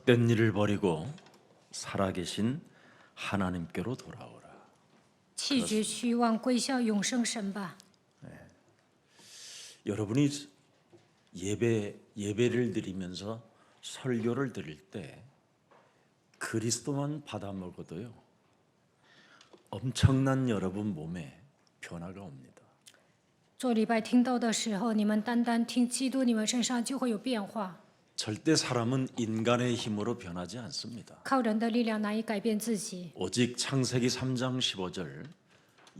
헛된 일을 버리고 살아계신 하나님께로 돌아오라. 弃绝虚妄，归向永生神吧。 여러분이 예배를 드리면서 설교를 드릴 때 그리스도만 받아 먹어도요, 엄청난 여러분 몸에 변화가 옵니다. 做礼拜听到的时候，你们单单听基督，你们身上就会有变化。 절대 사람은 인간의 힘으로 변하지 않습니다. 靠人的力量难以改变自己， 오직 창세기 3장 15절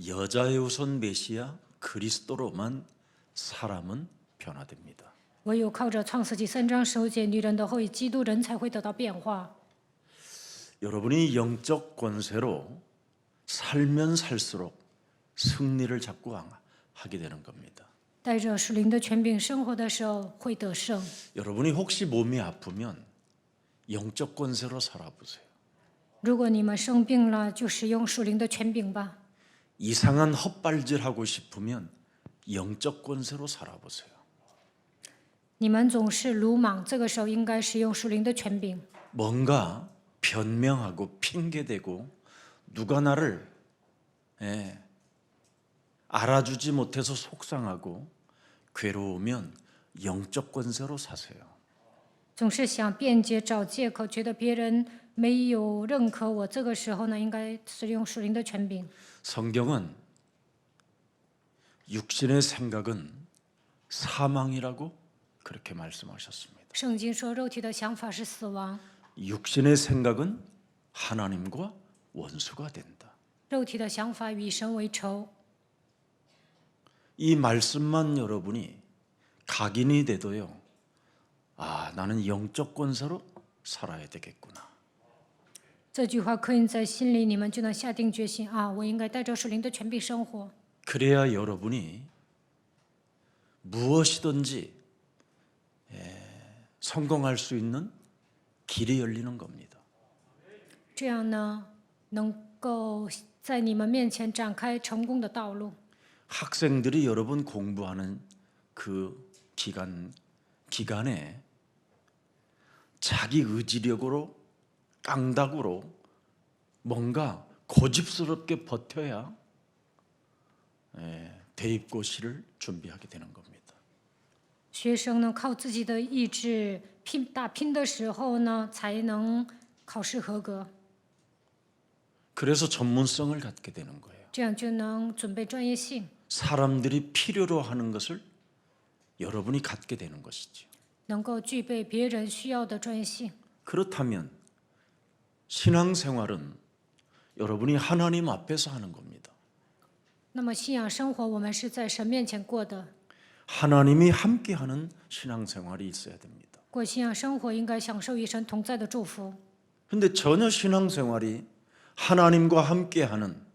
여자의 후손 메시아 그리스도로만 사람은 변화됩니다. 唯有靠着创世纪3章15节女人的后裔基督，人才会得到变化。 여러분이 영적 권세로 살면 살수록 승리를 자꾸 하게 되는 겁니다. 带着属灵的权柄生活的时候会得胜。 여러분이 혹시 몸이 아프면 영적 권세로 살아보세요. 如果你们生病了，就使用属灵的权柄吧。 이상한 헛발질하고 싶으면 영적 권세로 살아보세요. 你们总是鲁莽，这个时候应该使用属灵的权柄。 뭔가 변명하고 핑계대고 누가 나를 알아주지 못해서 속상하고 괴로우면 영적 권세로 사세요. 总是想辩解、找借口，觉得别人没有认可我，这个时候呢，应该使用属灵的权柄。 성경은 육신의 생각은 사망이라고 그렇게 말씀하셨습니다. 圣经说，肉体的想法是死亡， 육신의 생각은 하나님과 원수가 된다. 肉体的想法与神为仇。 이 말씀만 여러분이 각인이 돼도요, 나는 영적 권세로 살아야 되겠구나. 这句话刻印在心里，你们就能下定决心啊，我应该带着属灵的权柄生活。 그래야 여러분이 무엇이든지 성공할 수 있는 길이 열리는 겁니다. 这样呢，能够在你们面前展开成功的道路。 학생들이 여러분 공부하는 그 기간에 자기 의지력으로 깡다구로 뭔가 고집스럽게 버텨야 대입고시를 준비하게 되는 겁니다. 学生呢，靠自己的意志打拼的时候呢，才能考试合格， 그래서 전문성을 갖게 되는 거예요. 这样就能准备专业性， 사람들이 필요로 하는 것을 여러분이 갖게 되는 것이죠. 能够具备别人需要的专业性。 그렇다면 신앙생활은 여러분이 하나님 앞에서 하는 겁니다. 那么信仰生活，我们是在神面前过的。 하나님이 함께하는 신앙생활이 있어야 됩니다. 过信仰生活应该享受与神同在的祝福。 근데 전혀 신앙생활이 하나님과 함께하는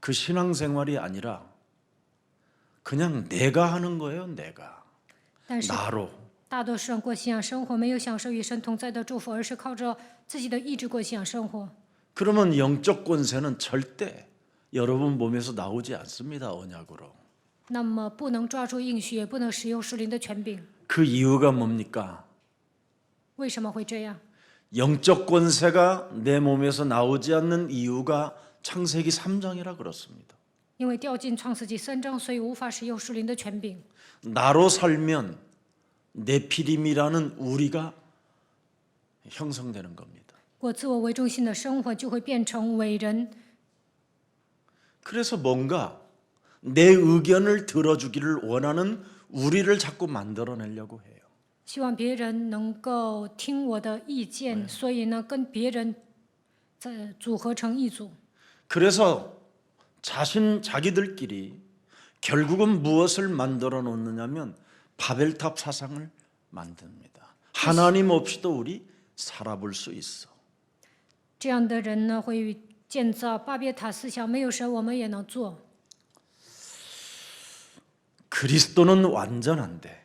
그 신앙생활이 아니라 그냥 내가 하는 거예요, 내가. 但是 나로. 大多数人过信仰生活，没有享受与神同在的祝福，而是靠着自己的意志过信仰生活。 그러면 영적 권세는 절대 여러분 몸에서 나오지 않습니다, 언약으로. 那么不能抓住应许，也不能使用属灵的权柄。 그 이유가 뭡니까? 为什么会这样？ 영적 권세가 내 몸에서 나오지 않는 이유가 창세기 3장이라 그렇습니다. 因为掉进创世纪3章，所以无法使用属灵的权柄。 나로 살면 네피림이라는 우리가 형성되는 겁니다. 过自我为中心的生活，就会变成伟人。 그래서 뭔가 내 의견을 들어주기를 원하는 우리를 자꾸 만들어내려고 해요. 希望别人能够听我的意见，所以呢，跟别人组合成一组。 그래서 자기들끼리 결국은 무엇을 만들어 놓느냐면 바벨탑 사상을 만듭니다. 하나님 없이도 우리 살아볼 수 있어. 这样的人呢，会建造巴别塔思想，没有神我们也能做。 그리스도는 완전한데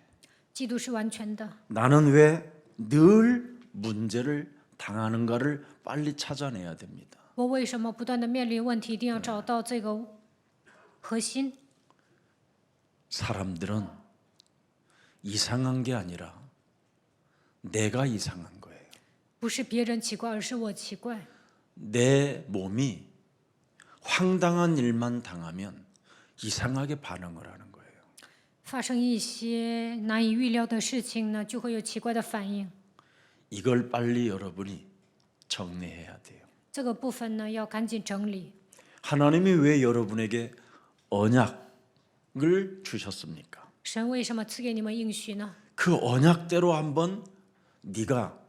基督是完全的， 나는 왜 늘 문제를 당하는가를 빨리 찾아내야 됩니다. 我为什么不断的面临问题？一定要找到这个核心。 사람들은 이상한 게 아니라 내가 이상한 거예요. 不是别人奇怪，而是我奇怪。 내 몸이 황당한 일만 당하면 이상하게 반응을 하는 거예요. 发生一些难以预料的事情呢，就会有奇怪的反应。 이걸 빨리 여러분이 정리해야 돼요. 这个部分呢，要赶紧整理。 하나님이 왜 여러분에게 언약을 주셨습니까? 神为什么赐给你们应许呢？ 그 언약대로 한번 네가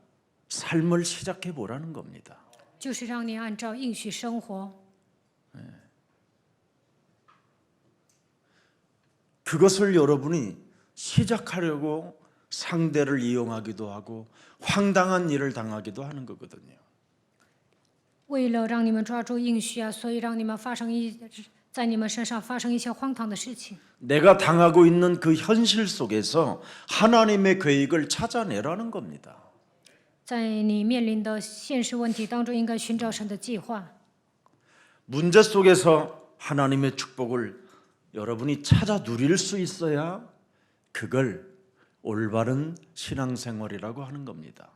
삶을 시작해 보라는 겁니다. 就是让你按照应许生活。 그것을 여러분이 시작하려고 상대를 이용하기도 하고 황당한 일을 당하기도 하는 거거든요. 为了让你们抓住应许啊，所以让你们在你们身上发生一些荒唐的事情。 내가 당하고 있는 그 현실 속에서 하나님의 계획을 찾아내라는 겁니다. 在你面临的现实问题当中，应该寻找神的计划。 문제 속에서 하나님의 축복을 여러분이 찾아 누릴 수 있어야 그걸 올바른 신앙생활이라고 하는 겁니다.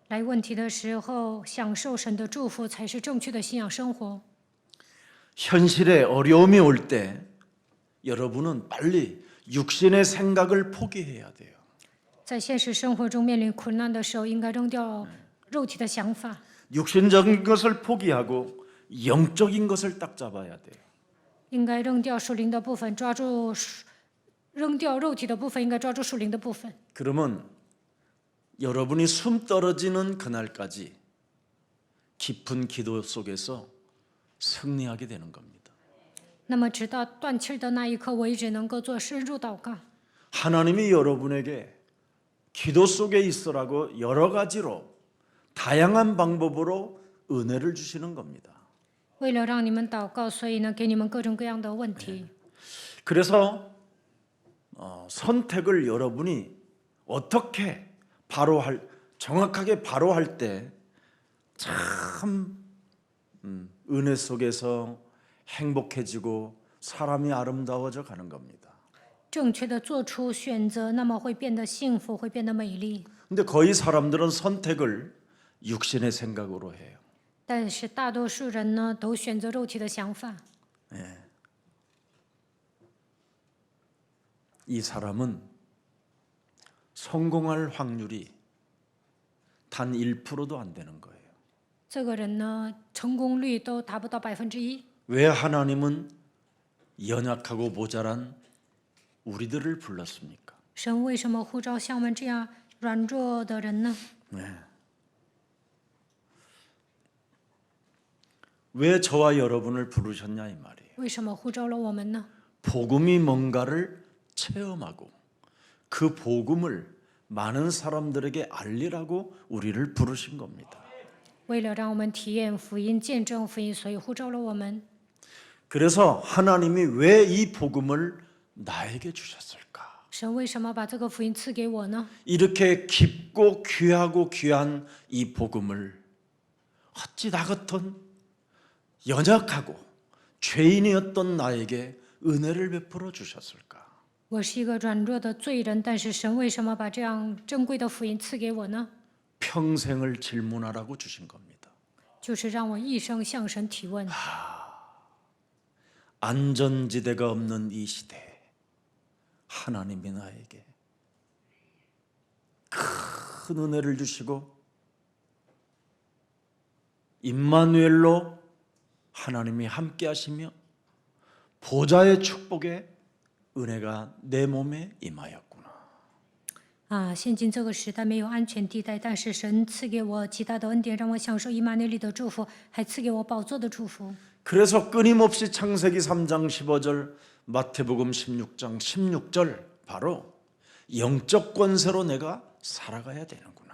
来问题的时候，享受神的祝福才是正确的信仰生活。 현실에 어려움이 올 때 여러분은 빨리 육신의 생각을 포기해야 돼요. 在现实生活中面临困难的时候，应该扔掉肉体的想法， 육신적인 것을 포기하고 영적인 것을 딱 잡아야 돼요. 应该扔掉属灵的部分，扔掉肉体的部分，应该抓住属灵的部分。 그러면 여러분이 숨 떨어지는 그날까지 깊은 기도 속에서 승리하게 되는 겁니다. 那么，直到断气儿的那一刻为止，能够做深入祷告。 하나님이 여러분에게 기도 속에 있으라고 여러 가지로 다양한 방법으로 은혜를 주시는 겁니다. 为了让你们祷告，所以呢，给你们各种各样的问题。 그래서 선택을 여러분이 어떻게 정확하게 바로 할 때 참 은혜 속에서 행복해지고 사람이 아름다워져 가는 겁니다. 正确的做出选择，那么会变得幸福，会变得美丽。 근데 거의 사람들은 선택을 육신의 생각으로 해요. 但是大多数人呢，都选择肉体的想法。 이 사람은 성공할 확률이 단 1%도 안 되는 거예요. 这个人呢，成功率都达不到1%。 왜 하나님은 연약하고 모자란 우리들을 불렀습니까? 神为什么呼召像我们这样软弱的人呢？ 왜 저와 여러분을 부르셨냐 이 말이에요. 为什么呼召了我们呢？ 복음이 뭔가를 체험하고 그 복음을 많은 사람들에게 알리라고 우리를 부르신 겁니다. 为了让我们体验福音、见证福音，所以呼召了我们。 그래서 하나님이 왜 이 복음을 나에게 주셨을까? 神为什么把这个福音赐给我呢？ 이렇게 깊고 귀하고 귀한 이 복음을 어찌 나 같은 연약하고 죄인이었던 나에게 은혜를 베풀어 주셨을까? 我是一个软弱的罪人，但是神为什么把这样珍贵的福音赐给我呢？ 평생을 질문하라고 주신 겁니다. 就是让我一生向神提问。 안전지대가 없는 이 시대에 하나님이 나에게 큰 은혜를 주시고 임마누엘로 하나님이 함께 하시며 보좌의 축복에 은혜가 내 몸에 임하였구나. 现今这个时代没有安全地带，但是神赐给我极大的恩典，让我享受以马内利的祝福，还赐给我宝座的祝福。 그래서 끊임없이 창세기 3장 15절, 마태복음 16장 16절 바로 영적 권세로 내가 살아가야 되는구나.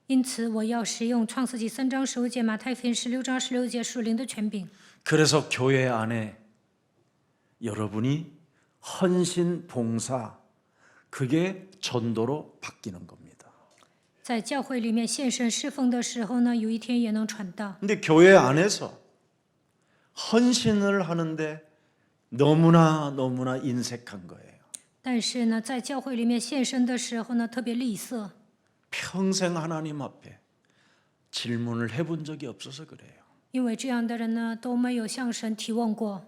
因此，我要使用创世纪3章15节、马太福音16章16节属灵的权柄。 그래서 교회 안에 여러분이 헌신 봉사 그게 전도로 바뀌는 겁니다. 在教会里面献身侍奉的时候呢，有一天也能传道。 근데 교회 안에서 헌신을 하는데 너무나 인색한 거예요. 但是呢，在教会里面献身的时候呢，特别吝啬， 평생 하나님 앞에 질문을 해본 적이 없어서 그래요. 因为这样的人呢都没有向神提问过，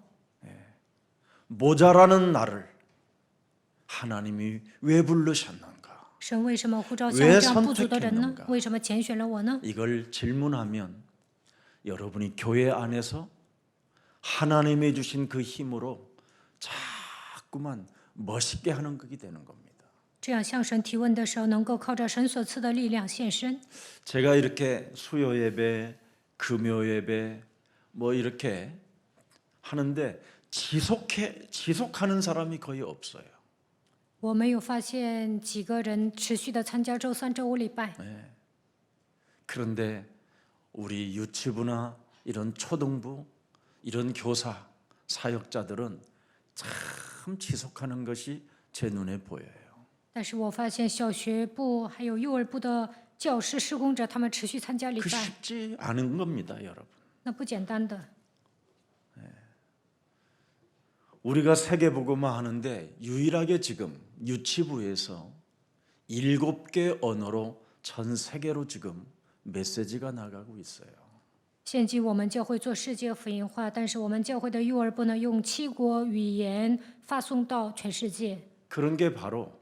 모자라는 나를 하나님이 왜 부르셨는가? 神为什么呼召像 왜 我这样不足的人呢 선택했는가 ？为什么拣选了我呢？ 이걸 질문하면 여러분이 교회 안에서 하나님이 주신 그 힘으로 자꾸만 멋있게 하는 것이 되는 겁니다. 这样向神提问的时候，能够靠着神所赐的力量现身。 제가 이렇게 수요 예배, 금요 예배 뭐 이렇게 하는데 지속하는 사람이 거의 없어요. 我没有发现几个人持续的参加周三、周五礼拜， 그런데 우리 유치부나 이런 초등부, 이런 교사, 사역자들은 참 지속하는 것이 제 눈에 보여요. 但是我发现小学部还有幼儿部的教师、施工者，他们持续参加礼 그 拜， 쉽지 않은 겁니다, 여러분. 那不简单的。 우리가 세계복음화 하는데 유일하게 지금 유치부에서 7개 언어로 전 세계로 지금 메시지가 나가고 있어요. 现今我们教会做世界福音化，但是我们教会的幼儿部呢，用7国语言发送到全世界。 그런 게 바로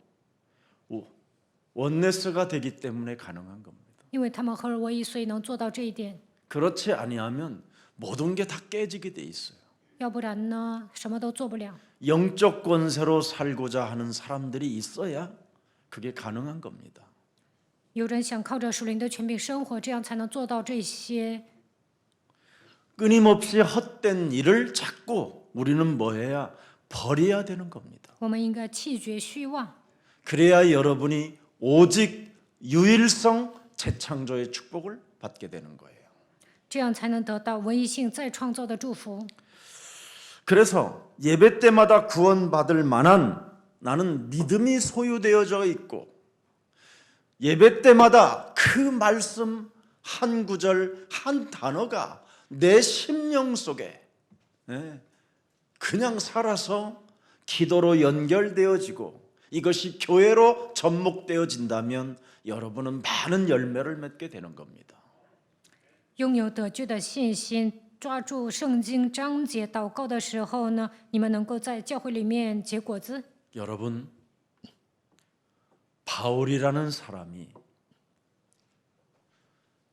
원네스가 되기 때문에 가능한 겁니다. 因为他们合而为一，所以能做到这一点。 그렇지 아니하면 모든 게 다 깨지게 돼 있어요. 要不然呢，什么都做不了。 영적 권세로 살고자 하는 사람들이 있어야 그게 가능한 겁니다. 有人想靠着属灵的权柄生活，这样才能做到这些。 끊임없이 헛된 일을 자꾸 우리는 뭐 해야 버려야 되는 겁니다. 我们应该弃绝虚妄， 그래야 여러분이 오직 유일성 재창조의 축복을 받게 되는 거예요. 这样才能得到唯一性再创造的祝福。 그래서 예배 때마다 구원받을 만한 나는 믿음이 소유되어져 있고 예배 때마다 그 말씀 한 구절 한 단어가 내 심령 속에 그냥 살아서 기도로 연결되어지고 이것이 교회로 접목되어진다면 여러분은 많은 열매를 맺게 되는 겁니다. 拥有得救的信心，抓住圣经章节祷告的时候呢，你们能够在教会里面结果子。 여러분, 바울이라는 사람이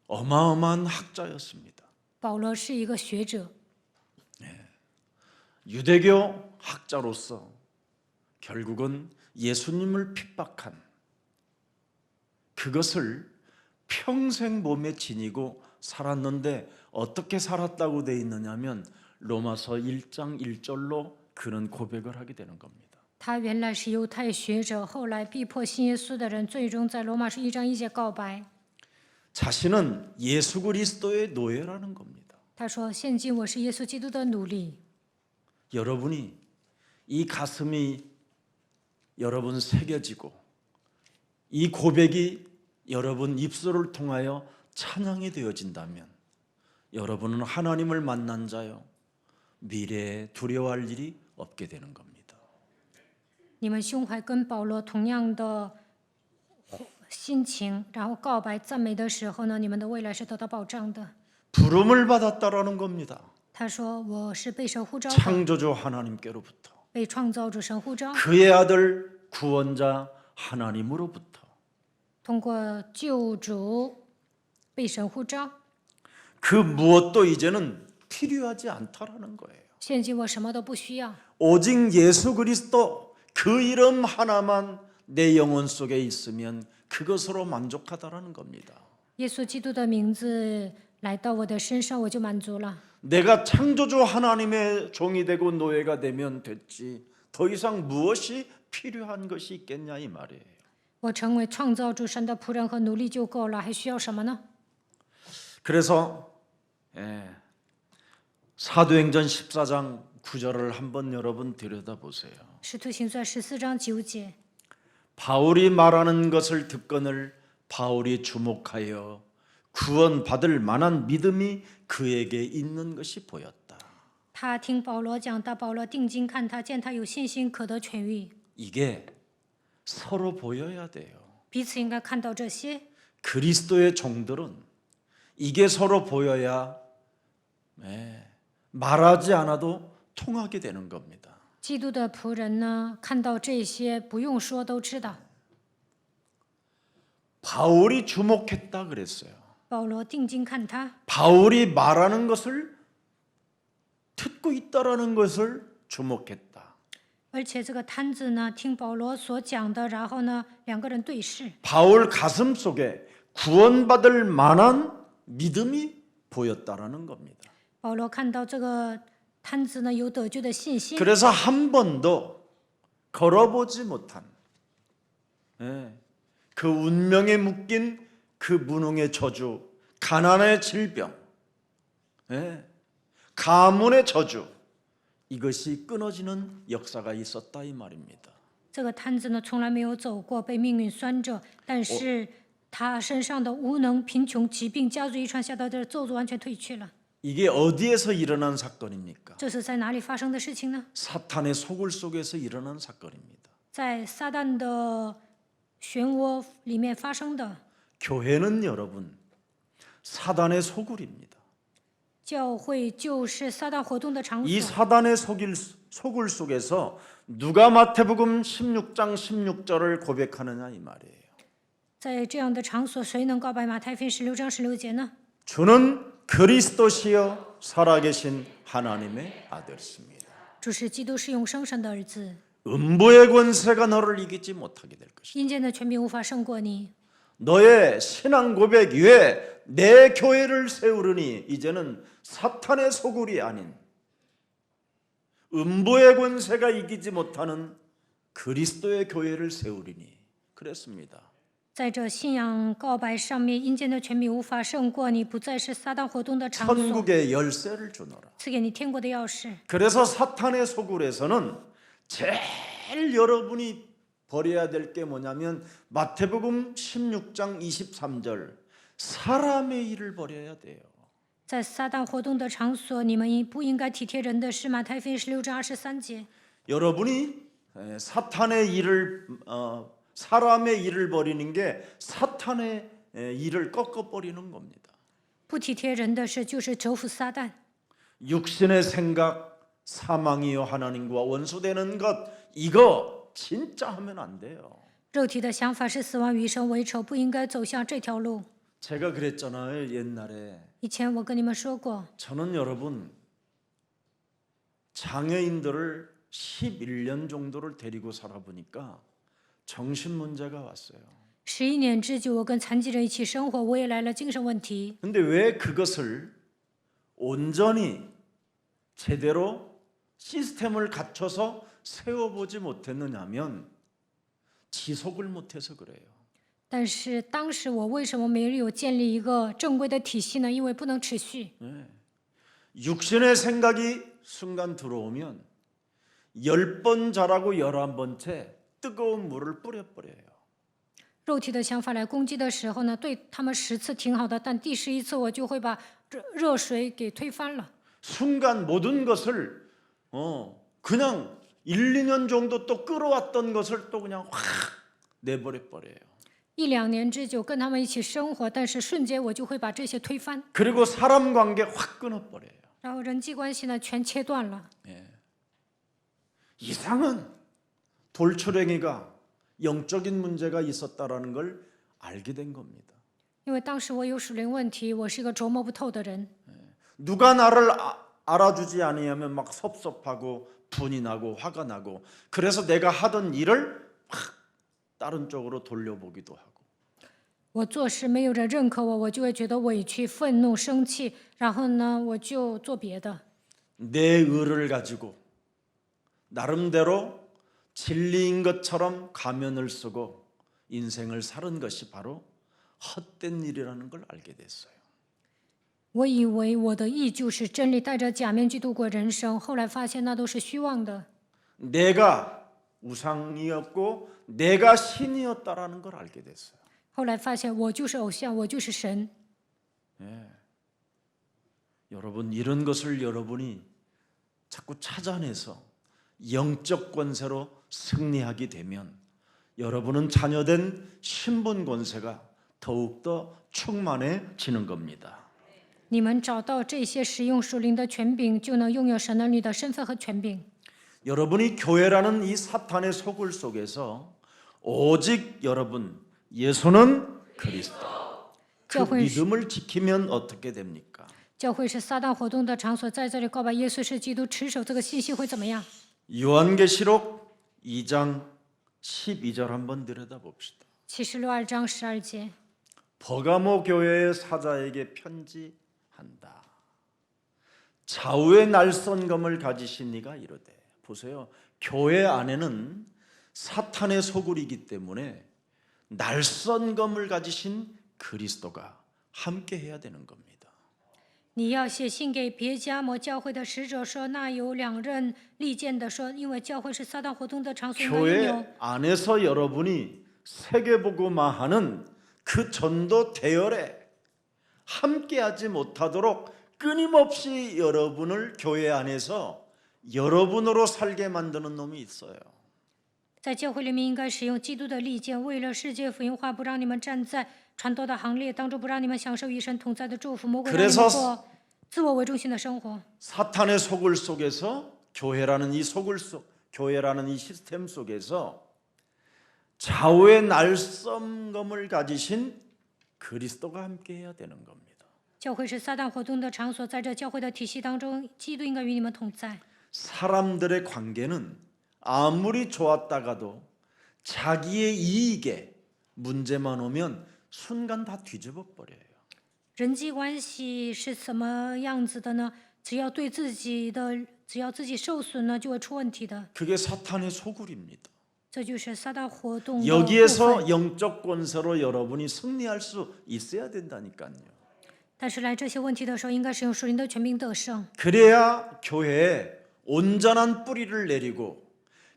어마어마한 학자였습니다. 保罗是一个学者， 유대교 학자로서 결국은 예수님을 핍박한 그것을 평생 몸에 지니고 살았는데 어떻게 살았다고 돼 있느냐면 로마서 1장 1절로 그는 고백을 하게 되는 겁니다. 他原来是犹太学者，后来逼迫信耶稣的人，最终在罗马书1章1节告白。 자신은 예수 그리스도의 노예라는 겁니다. 他说：“现今我是耶稣基督的奴隶。” 여러분이 이 가슴이 여러분 새겨지고 이 고백이 여러분 입술을 통하여 찬양이 되어진다면 여러분은 하나님을 만난 자요 미래에 두려워할 일이 없게 되는 겁니다. 你们胸怀跟保罗同样的心情，然后告白赞美的时候呢，你们的未来是得到保障的。 부름을 받았다라는 겁니다. 他说：“我是被神呼召的， 창조주 하나님께로부터 被创造主神呼召， 그의 아들 구원자 하나님으로부터 通过救主被神呼召。 그 무엇도 이제는 필요하지 않다라는 거예요. 现今我什么都不需要， 오직 예수 그리스도 그 이름 하나만 내 영혼 속에 있으면 그것으로 만족하다라는 겁니다. 耶稣基督的名字来到我的身上，我就满足了。 내가 창조주 하나님의 종이 되고 노예가 되면 됐지 더 이상 무엇이 필요한 것이 있겠냐 이 말이에요. 我成为创造主神的仆人和奴隶就够了，还需要什么呢？ 그래서 사도행전 14장 9절을 한번 여러분 들여다보세요. 使徒行传14章9节， 바울이 말하는 것을 듣거늘 바울이 주목하여 구원받을 만한 믿음이 그에게 있는 것이 보였다. 他听保罗讲道，保罗定睛看他，见他有信心，可得痊愈。 이게 서로 보여야 돼요. 彼此应该看到这些。 그리스도의 종들은 이게 서로 보여야 말하지 않아도 통하게 되는 겁니다. 基督的仆人呢，看到这些不用说都知道。 바울이 주목했다 그랬어요. 保罗定睛看他， 바울이 말하는 것을 듣고 있다라는 것을 주목했다. 而且这个摊子呢，听保罗所讲的，然后呢，两个人对视。 바울 가슴 속에 구원받을 만한 믿음이 보였다라는 겁니다. 保罗看到这个摊子呢有得救的信心， 그래서 한 번도 걸어보지 못한 그 운명에 묶인 그 무능의 저주, 가난의 질병, 가문의 저주, 이것이 끊어지는 역사가 있었다 이 말입니다. 这个摊子呢从来没有走过，被命运拴着，但是他身上的无能、贫穷、疾病、家族遗传下到这咒诅完全退去了。 이게 어디에서 일어난 사건입니까? 这是在哪里发生的事情呢？ 사탄의 소굴 속에서 일어난 사건입니다. 在撒旦的漩涡里面发生的。 교회는 여러분 사단의 소굴입니다. 教会就是撒旦活动的场 이 所。 사단의 소굴 속에서 누가 마태복음 16장 16절을 고백하느냐 이 말이에요. 在这样的场所，谁能告白马太福音16章16节呢？ 주는 그리스도시여 살아계신 하나님의 아들입니다. 主是基督，是永生神的儿子。 음부의 권세가 너를 이기지 못하게 될 것이다. 阴间的权柄无法胜过你。 너의 신앙 고백 위에 내 교회를 세우르니 이제는 사탄의 소굴이 아닌 음부의 권세가 이기지 못하는 그리스도의 교회를 세우리니 그랬습니다. 在这信仰告白上面，阴间的权柄无法胜过你，不再是撒旦活动的场所， 천국의 열쇠를 주노라. 赐给你天国的钥匙。 그래서 사탄의 소굴에서는 제일 여러분이 버려야 될 게 뭐냐면 마태복음 16장 23절 사람의 일을 버려야 돼요. 在撒旦活动的场所，你们不应该体贴人的事。马太福音16章23节。 여러분이 사탄의 일을 사람의 일을 버리는 게 사탄의 일을 꺾어 버리는 겁니다. 不体贴人的事，就是折服撒旦。 육신의 생각 사망이요 하나님과 원수되는 것 이거 진짜 하면 안 돼요. 肉体的想法是死亡与神为仇，不应该走向这条路。 제가 그랬잖아요 옛날에. 以前我跟你们说过， 저는 여러분 장애인들을 11년 정도를 데리고 살아보니까 정신 문제가 왔어요. 11年之久，我跟残疾人一起生活，我也来了精神问题。 근데 왜 그것을 온전히 제대로 시스템을 갖춰서 세워보지 못했느냐면 지속을 못해서 그래요. 但是当时我为什么没有建立一个正规的体系呢？因为不能持续。 육신의 생각이 순간 들어오면 10번 자라고 11번째 뜨거운 물을 뿌려버려요. 肉体的想法来攻击的时候呢，对他们10次挺好的，但第11次我就会把热水给推翻了。 순간 모든 것을 그냥 1, 2년 정도 또 끌어왔던 것을 또 그냥 확 내버려 버려요. 1、2年之久跟他们一起生活，但是瞬间我就会把这些推翻， 그리고 사람 관계 확 끊어 버려요. 然后人际关系呢全切断了。 이상은 돌출행위가 영적인 문제가 있었다라는 걸 알게 된 겁니다. 因为当时我有属灵问题，我是一个琢磨不透的人。 누가 나를 알아주지 않으면 막 섭섭하고 분이 나고 화가 나고 그래서 내가 하던 일을 확 다른 쪽으로 돌려보기도 하고 我做事没有人认可我，我就会觉得委屈、愤怒、生气，然后呢，我就做别的。 내 의를 가지고 나름대로 진리인 것처럼 가면을 쓰고 인생을 사는 것이 바로 헛된 일이라는 걸 알게 됐어요. 我以为我的义就是真理，戴着假面具度过人生，后来发现那都是虚妄的。 내가 우상이었고 내가 신이었다라는 걸 알게 됐어요. 后来发现我就是偶像，我就是神。 여러분 이런 것을 여러분이 자꾸 찾아내서 영적 권세로 승리하게 되면 여러분은 자녀된 신분 권세가 더욱더 충만해지는 겁니다. 你们找到这些使用属灵的权柄，就能拥有神儿女的身份和权柄。 여러분이 교회라는 이 사탄의 소굴 속에서 오직 여러분 예수는 그리스도 그 教会 믿음을 지키면 어떻게 됩니까? 教会是撒旦活动的场所，在这里告白耶稣是基督，持守这个信息会怎么样？ 요한계시록 2장 12절 한번 들여다봅시다. 启示录2章12节， 버가모 교회의 사자에게 편지한다. 좌우의 날선검을 가지신 이가 이르되. 보세요. 교회 안에는 사탄의 소굴이기 때문에 날선검을 가지신 그리스도가 함께 해야 되는 겁니다. 你要写信给别迦摩教会的使者说，那有2刃利剑的说，因为教会是撒旦活动的场所，应该拥有 교회 안에서 여러분이 세계복음화하는 그 전도 대열에 함께하지 못하도록 끊임없이 여러분을 교회 안에서 여러분으로 살게 만드는 놈이 있어요. 在教会里面应该使用基督的利剑，为了世界福音化，不让你们站在传道的行列当中，不让你们享受与神同在的祝福，魔鬼让你们过自我为中心的生活。 사탄의 소굴 속에서 교회라는 이 소굴 속, 교회라는 이 시스템 속에서 좌우의 날선검을 가지신 그리스도가 함께해야 되는 겁니다. 教会是撒旦活动的场所，在这教会的体系当中，基督应该与你们同在。 사람들의 관계는 아무리 좋았다가도 자기의 이익에 문제만 오면 순간 다 뒤집어 버려요. 人际关系是什么样子的呢？只要自己受损呢，就会出问题的。 그게 사탄의 소굴입니다. 这就是撒旦活动的部 여기에서 分。 영적 권세로 여러분이 승리할 수 있어야 된다니까요. 但是来这些问题的时候，应该使用属灵的权柄得胜。 그래야 교회에 온전한 뿌리를 내리고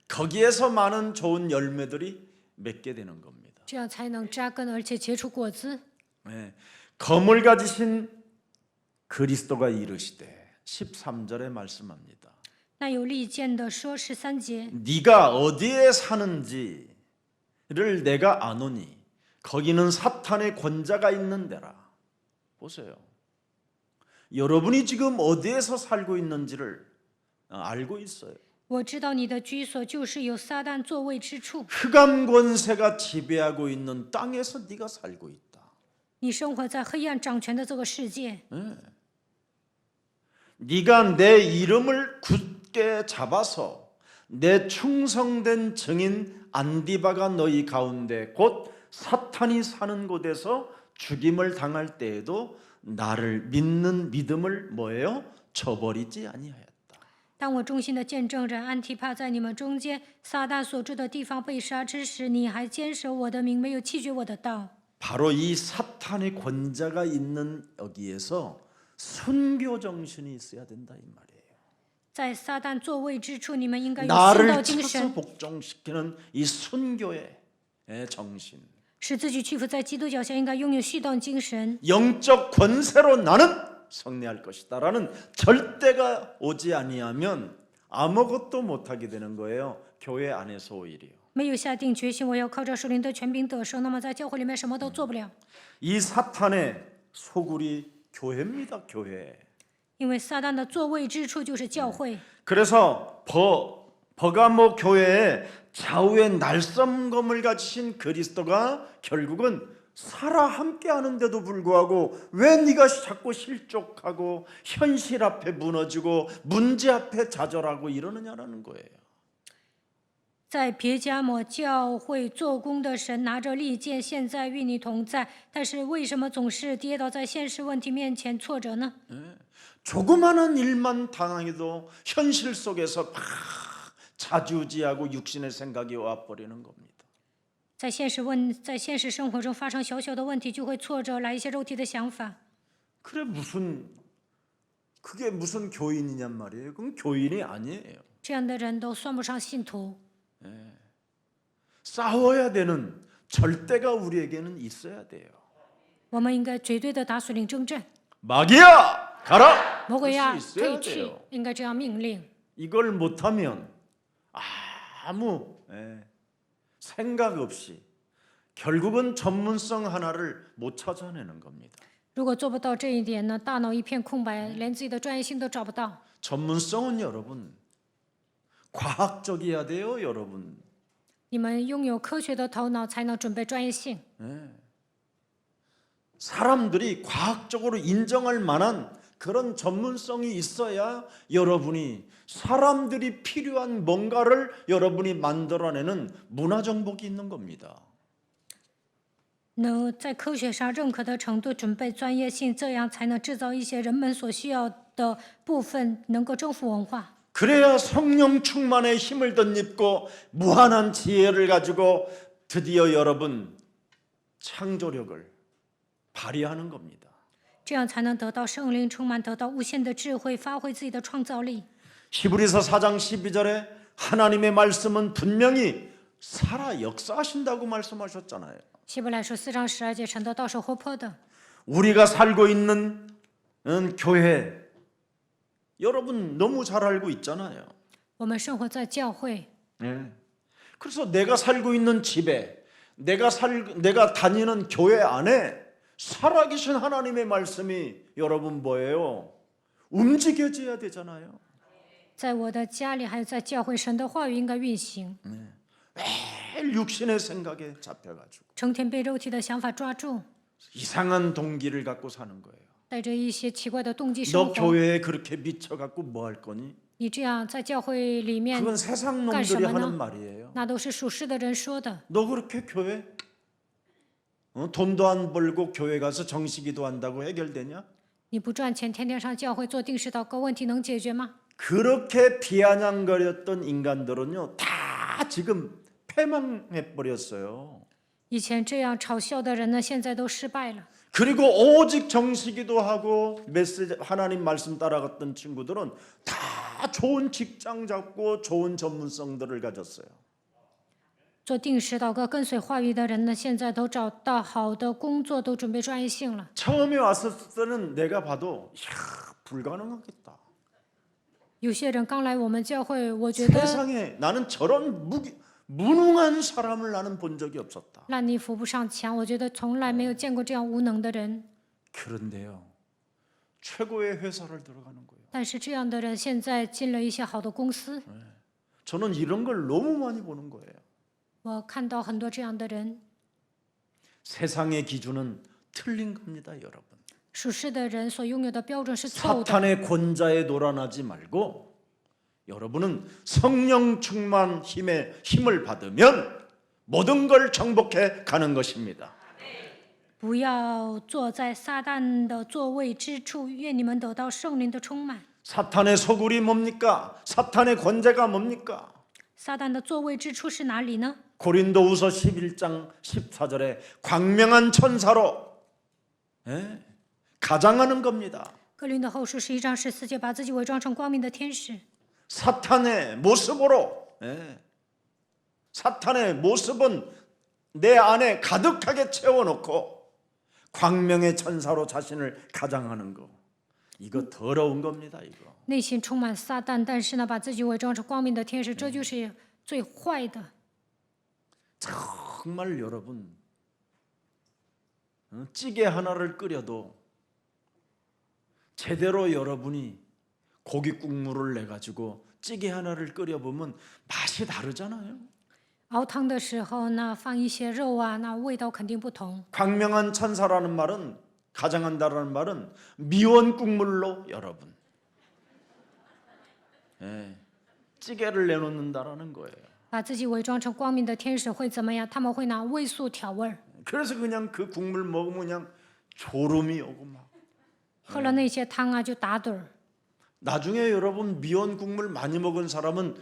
거기에서 많은 좋은 열매들이 맺게 되는 겁니다. 这样才能扎根，而且结出果子。 네. 검을 가지신 그리스도가 이르시되 13절에 말씀합니다. 那有利剑的说13节， 네가 어디에 사는지를 내가 아노니 거기는 사탄의 권자가 있는 데라. 보세요. 여러분이 지금 어디에서 살고 있는지를 알고 있어요. 我知道你的居所就是有撒旦座位之处， 흑암 권세가 지배하고 있는 땅에서 네가 살고 있다. 你生活在黑暗掌权的这个世界。 네가 내 이름을 굳게 잡아서 내 충성된 증인 안디바가 너희 가운데 곧 사탄이 사는 곳에서 죽임을 당할 때에도 나를 믿는 믿음을 뭐예요? 저버리지 아니하였다. 当我忠心的见证人安提帕在你们中间，撒旦所住的地方被杀之时，你还坚守我的名，没有弃绝我的道。 바로 이 사탄의 권자가 있는 여기에서 순교 정신이 있어야 된다 이 말이에요. 在撒旦座位之处，你们应该有信 나를 道精 쳐서 神， 복종시키는 이 순교의 정신. 使自己屈服在基督脚下，应该拥有续道精神。 영적 권세로 나는 승리할 것이다라는 절대가 오지 아니하면 아무것도 못하게 되는 거예요. 교회 안에서 오히려. 没有下定决心，我要靠着属灵的权柄得胜，那么在教会里面什么都做不了。 이 사탄의 소굴이 교회입니다. 교회. 因为撒旦的座位之处就是教会。 그래서 버가모 교회에 좌우의 날선검을 가지신 그리스도가 결국은 살아 함께 하는데도 불구하고 왜 네가 자꾸 실족하고 현실 앞에 무너지고 문제 앞에 좌절하고 이러느냐라는 거예요. 在别迦摩教会做工的神拿着利剑，现在与你同在，但是为什么总是跌倒在现实问题面前挫折呢？ 조그마한 일만 당해도 현실 속에서 막 자주지하고 육신의 생각이 와버리는 겁니다. 在现实生活中发生小小的问题，就会挫折来一些肉体的想法。 그게 무슨 교인이냔 말이에요. 그건 교인이 아니에요. 这样的人都算不上信徒。 싸워야 되는 절대가 우리에게는 있어야 돼요. 我们应该绝对的打属灵征战。 마귀야 가라. 魔鬼呀， 할수 있어야 退去 돼요. ，应该这样命令。 이걸 못하면 아무 생각 없이 결국은 전문성 하나를 못 찾아내는 겁니다. 如果做不到这一点呢，大脑一片空白，连自己的专业性都找不到。 전문성은 여러분 과학적이어야 돼요, 여러분. 你们拥有科学的头脑，才能准备专业性。 사람들이 과학적으로 인정할 만한 그런 전문성이 있어야 여러분이 사람들이 필요한 뭔가를 여러분이 만들어내는 문화 정복이 있는 겁니다. 能在科学上认可的程度准备专业性，这样才能制造一些人们所需要的部分，能够征服文化。 그래야 성령 충만의 힘을 덧입고 무한한 지혜를 가지고 드디어 여러분 창조력을 발휘하는 겁니다. 这样才能得到圣灵充满，得到无限的智慧，发挥自己的创造力。 히브리서 4장 12절에 하나님의 말씀은 분명히 살아 역사하신다고 말씀하셨잖아요. 希伯来书4章12节，神的道是活泼的。 우리가 살고 있는 교회 여러분 너무 잘 알고 있잖아요. 我们生活在教会， 그래서 내가 살고 있는 집에 내가 다니는 교회 안에 살아계신 하나님의 말씀이 여러분 뭐예요? 움직여져야 되잖아요. 在我的家里，还有在教会，神的话语应该运行。 매일 육신의 생각에 잡혀가지고 成天被肉体的想法抓住， 이상한 동기를 갖고 사는 거예요. 带着一些奇怪的动机生 너 活。 교회에 그렇게 미쳐갖고 뭐 할 거니? 你这样在教会里面 그건 세상 干什 놈들이 么 하는 呢？ 말이에요. 那都是属世的人说的。 너 그렇게 교회 돈도 안 벌고 교회 가서 정식기도 한다고 해결되냐? 你不赚钱，天天上教会做定时祷告，问题能解决吗？ 그렇게 비아냥거렸던 인간들은요 다 지금 패망해 버렸어요. 以前这样嘲笑的人呢，现在都失败了。 그리고 오직 정식기도 하고 메시지 하나님 말씀 따라갔던 친구들은 다 좋은 직장 잡고 좋은 전문성들을 가졌어요. 做定时祷告、跟随话语的人呢，现在都找到好的工作，都准备专业性了。 처음에 왔을 때는 내가 봐도 이야, 불가능하겠다. 有些人刚来我们教会，我觉得 세상에 나는 저런 무능한 사람을 나는 본 적이 없었다. 烂泥扶不上墙，我觉得从来没有见过这样无能的人。 그런데요, 최고의 회사를 들어가는 거예요. 但是这样的人现在进了一些好的公司， 저는 이런 걸 너무 많이 보는 거예요. 我看到很多这样的人。 세상의 기준은 틀린 겁니다, 여러분. 属世的人所拥有的标准是错误的。 사탄의 권자에 놀아나지 말고 여러분은 성령 충만 힘을 받으면 모든 걸 정복해 가는 것입니다. 不要坐在撒旦的座位之处，愿你们得到圣灵的充满。 사탄의 소굴이 뭡니까? 사탄의 권세가 뭡니까? 撒旦的座位之处是哪里呢？ 고린도후서 11장 14절에 광명한 천사로 가장하는 겁니다. 哥林多后书11章14节，把自己伪装成光明的天使。 사탄의 모습으로 사탄의 모습은 내 안에 가득하게 채워놓고 광명의 천사로 자신을 가장하는 거, 이거 더러운 겁니다. 이거 内心充满撒旦，但是呢，把自己伪装成光明的天使，这就是最坏的。 정말 여러분 찌개 하나를 끓여도 제대로 여러분이 고기 국물을 내 가지고 찌개 하나를 끓여보면 맛이 다르잖아요. 熬汤的时候呢，放一些肉啊，那味道肯定不同。 광명한 천사라는 말은 가장한다라는 말은 미원 국물로 여러분 찌개를 내놓는다라는 거예요. 把自己伪装成光明的天使会怎么样？他们会拿味素调味儿， 그래서 그냥 그 국물 먹으면 그냥 졸음이 오고 막 喝了那些汤啊就打盹儿。 나중에 여러분 미원 국물 많이 먹은 사람은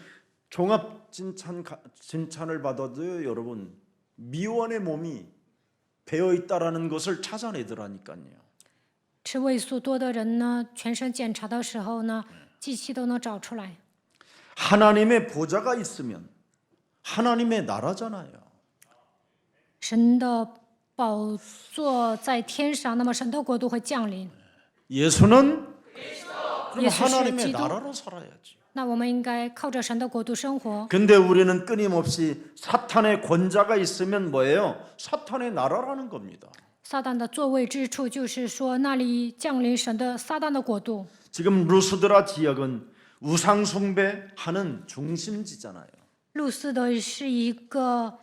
종합 진찬을 받아도요, 여러분 미원의 몸이 배어 있다라는 것을 찾아내더라니까요. 吃味素多的人呢，全身检查的时候呢，机器都能找出来。 하나님의 보좌가 있으면 하나님의 나라잖아요. 神的宝座在天上，那么神的国度会降临。 예수는 그럼 예수 하나님의 기도. 나라로 살아야지. 那我们应该靠着神的国度生活。 근데 우리는 끊임없이 사탄의 권자가 있으면 뭐예요? 사탄의 나라라는 겁니다. 撒旦的座位之处，就是说那里降临神的撒旦的国度。 지금 루스드라 지역은 우상 숭배하는 중심지잖아요. 路斯德是一个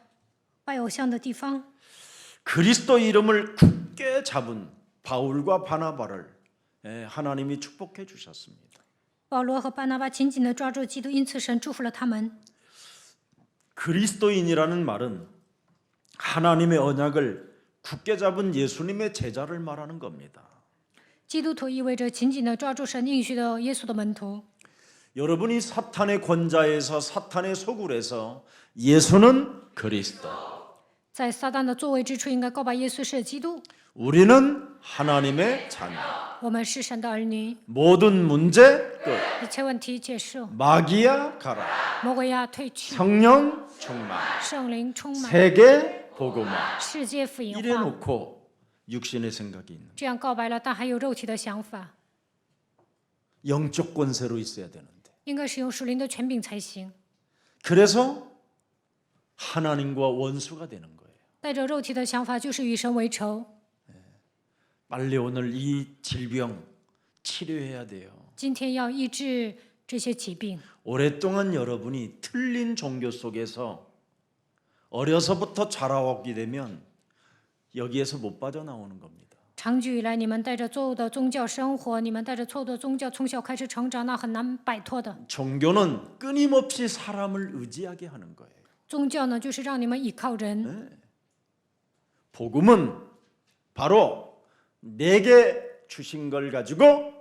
拜偶像的地方。 그리스도 이름을 굳게 잡은 바울과 바나바를 하나님이 축복해 주셨습니다. 保罗和巴拿巴紧紧地抓住基督，因此神祝福了他们。 그리스도인이라는 말은 하나님의 언약을 굳게 잡은 예수님의 제자를 말하는 겁니다. 基督徒意味着紧紧地抓住神应许的耶稣的门徒。 여러분이 사탄의 권자에서 사탄의 소굴에서 예수는 그리스도, 在撒旦的座位之处，应该告白耶稣是基督。 우리는 하나님의 자녀. 我们是神的儿女， 모든 문제 끝. 一切问题结束， 마귀야 가라. 魔鬼呀退去， 성령 충만. 圣灵充满， 세계 복음화. 世界福音 이래 化。 놓고 육신의 생각이 있는 这样告白了，但还有肉体的想法， 영적 권세로 있어야 되는데. 应该使用属灵的权柄才行。 그래서 하나님과 원수가 되는 거예요. 带着肉体的想法，就是与神为仇。 빨리 오늘 이 질병 치료해야 돼요. 今天要医治这些疾病。 오랫동안 여러분이 틀린 종교 속에서 어려서부터 자라왔게 되면 여기에서 못 빠져나오는 겁니다. 长久以来，你们带着错误的宗教生活，你们带着错误的宗教从小开始成长，那很难摆脱的。 종교는 끊임없이 사람을 의지하게 하는 거예요. 宗教呢，就是让你们依靠人； 복음은 바로 내게 주신 걸 가지고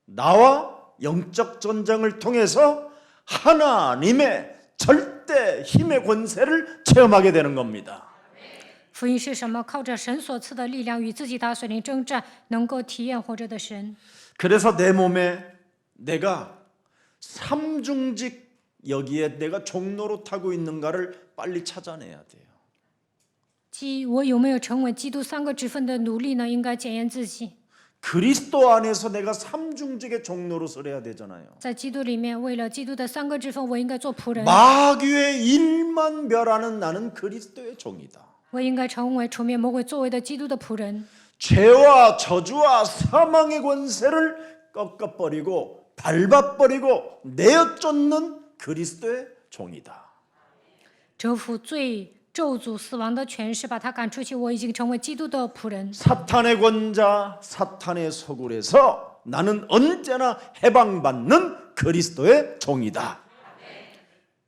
나와 영적 전쟁을 통해서 하나님의 절대 힘의 권세를 체험하게 되는 겁니다. 福音是什么？靠着神所赐的力量，与自己打属灵征战，能够体验活着的神。 그래서 내 몸에 내가 삼중직 여기에 내가 종로로 타고 있는가를 빨리 찾아내야 돼요. 即我有没有成为基督三个职分的奴隶呢？应该检验自己。 그리스도 안에서 내가 삼중직의 종로로 서려야 되잖아요. 在基督里面，为了基督的三个职分，我应该做仆人， 마귀의 일만 멸하는 나는 그리스도의 종이다. 我应该成为除灭魔鬼作为的基督的仆人。 죄와 저주와 사망의 권세를 꺾어버리고 밟아버리고 내어쫓는 그리스도의 종이다. 折服罪、咒诅、死亡的权势，把他赶出去。我已经成为基督的仆人。 사탄의 권자, 사탄의 소굴에서 나는 언제나 해방받는 그리스도의 종이다.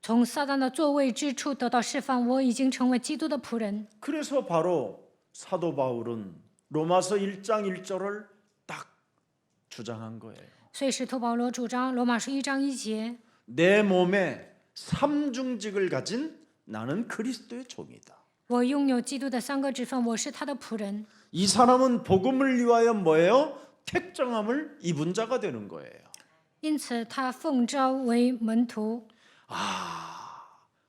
从撒旦的座位之处得到释放，我已经成为基督的仆人。 그래서 바로 사도 바울은 로마서 1장 1절을 딱 주장한 거예요. 所以使徒保罗主张罗马书1章1节， 내 몸에 삼중직을 가진 나는 그리스도의 종이다. 我拥有基督的三个职分，我是他的仆人。 이 사람은 복음을 위하여 뭐예요? 택정함을 입은 자가 되는 거예요. 因此，他奉召为门徒。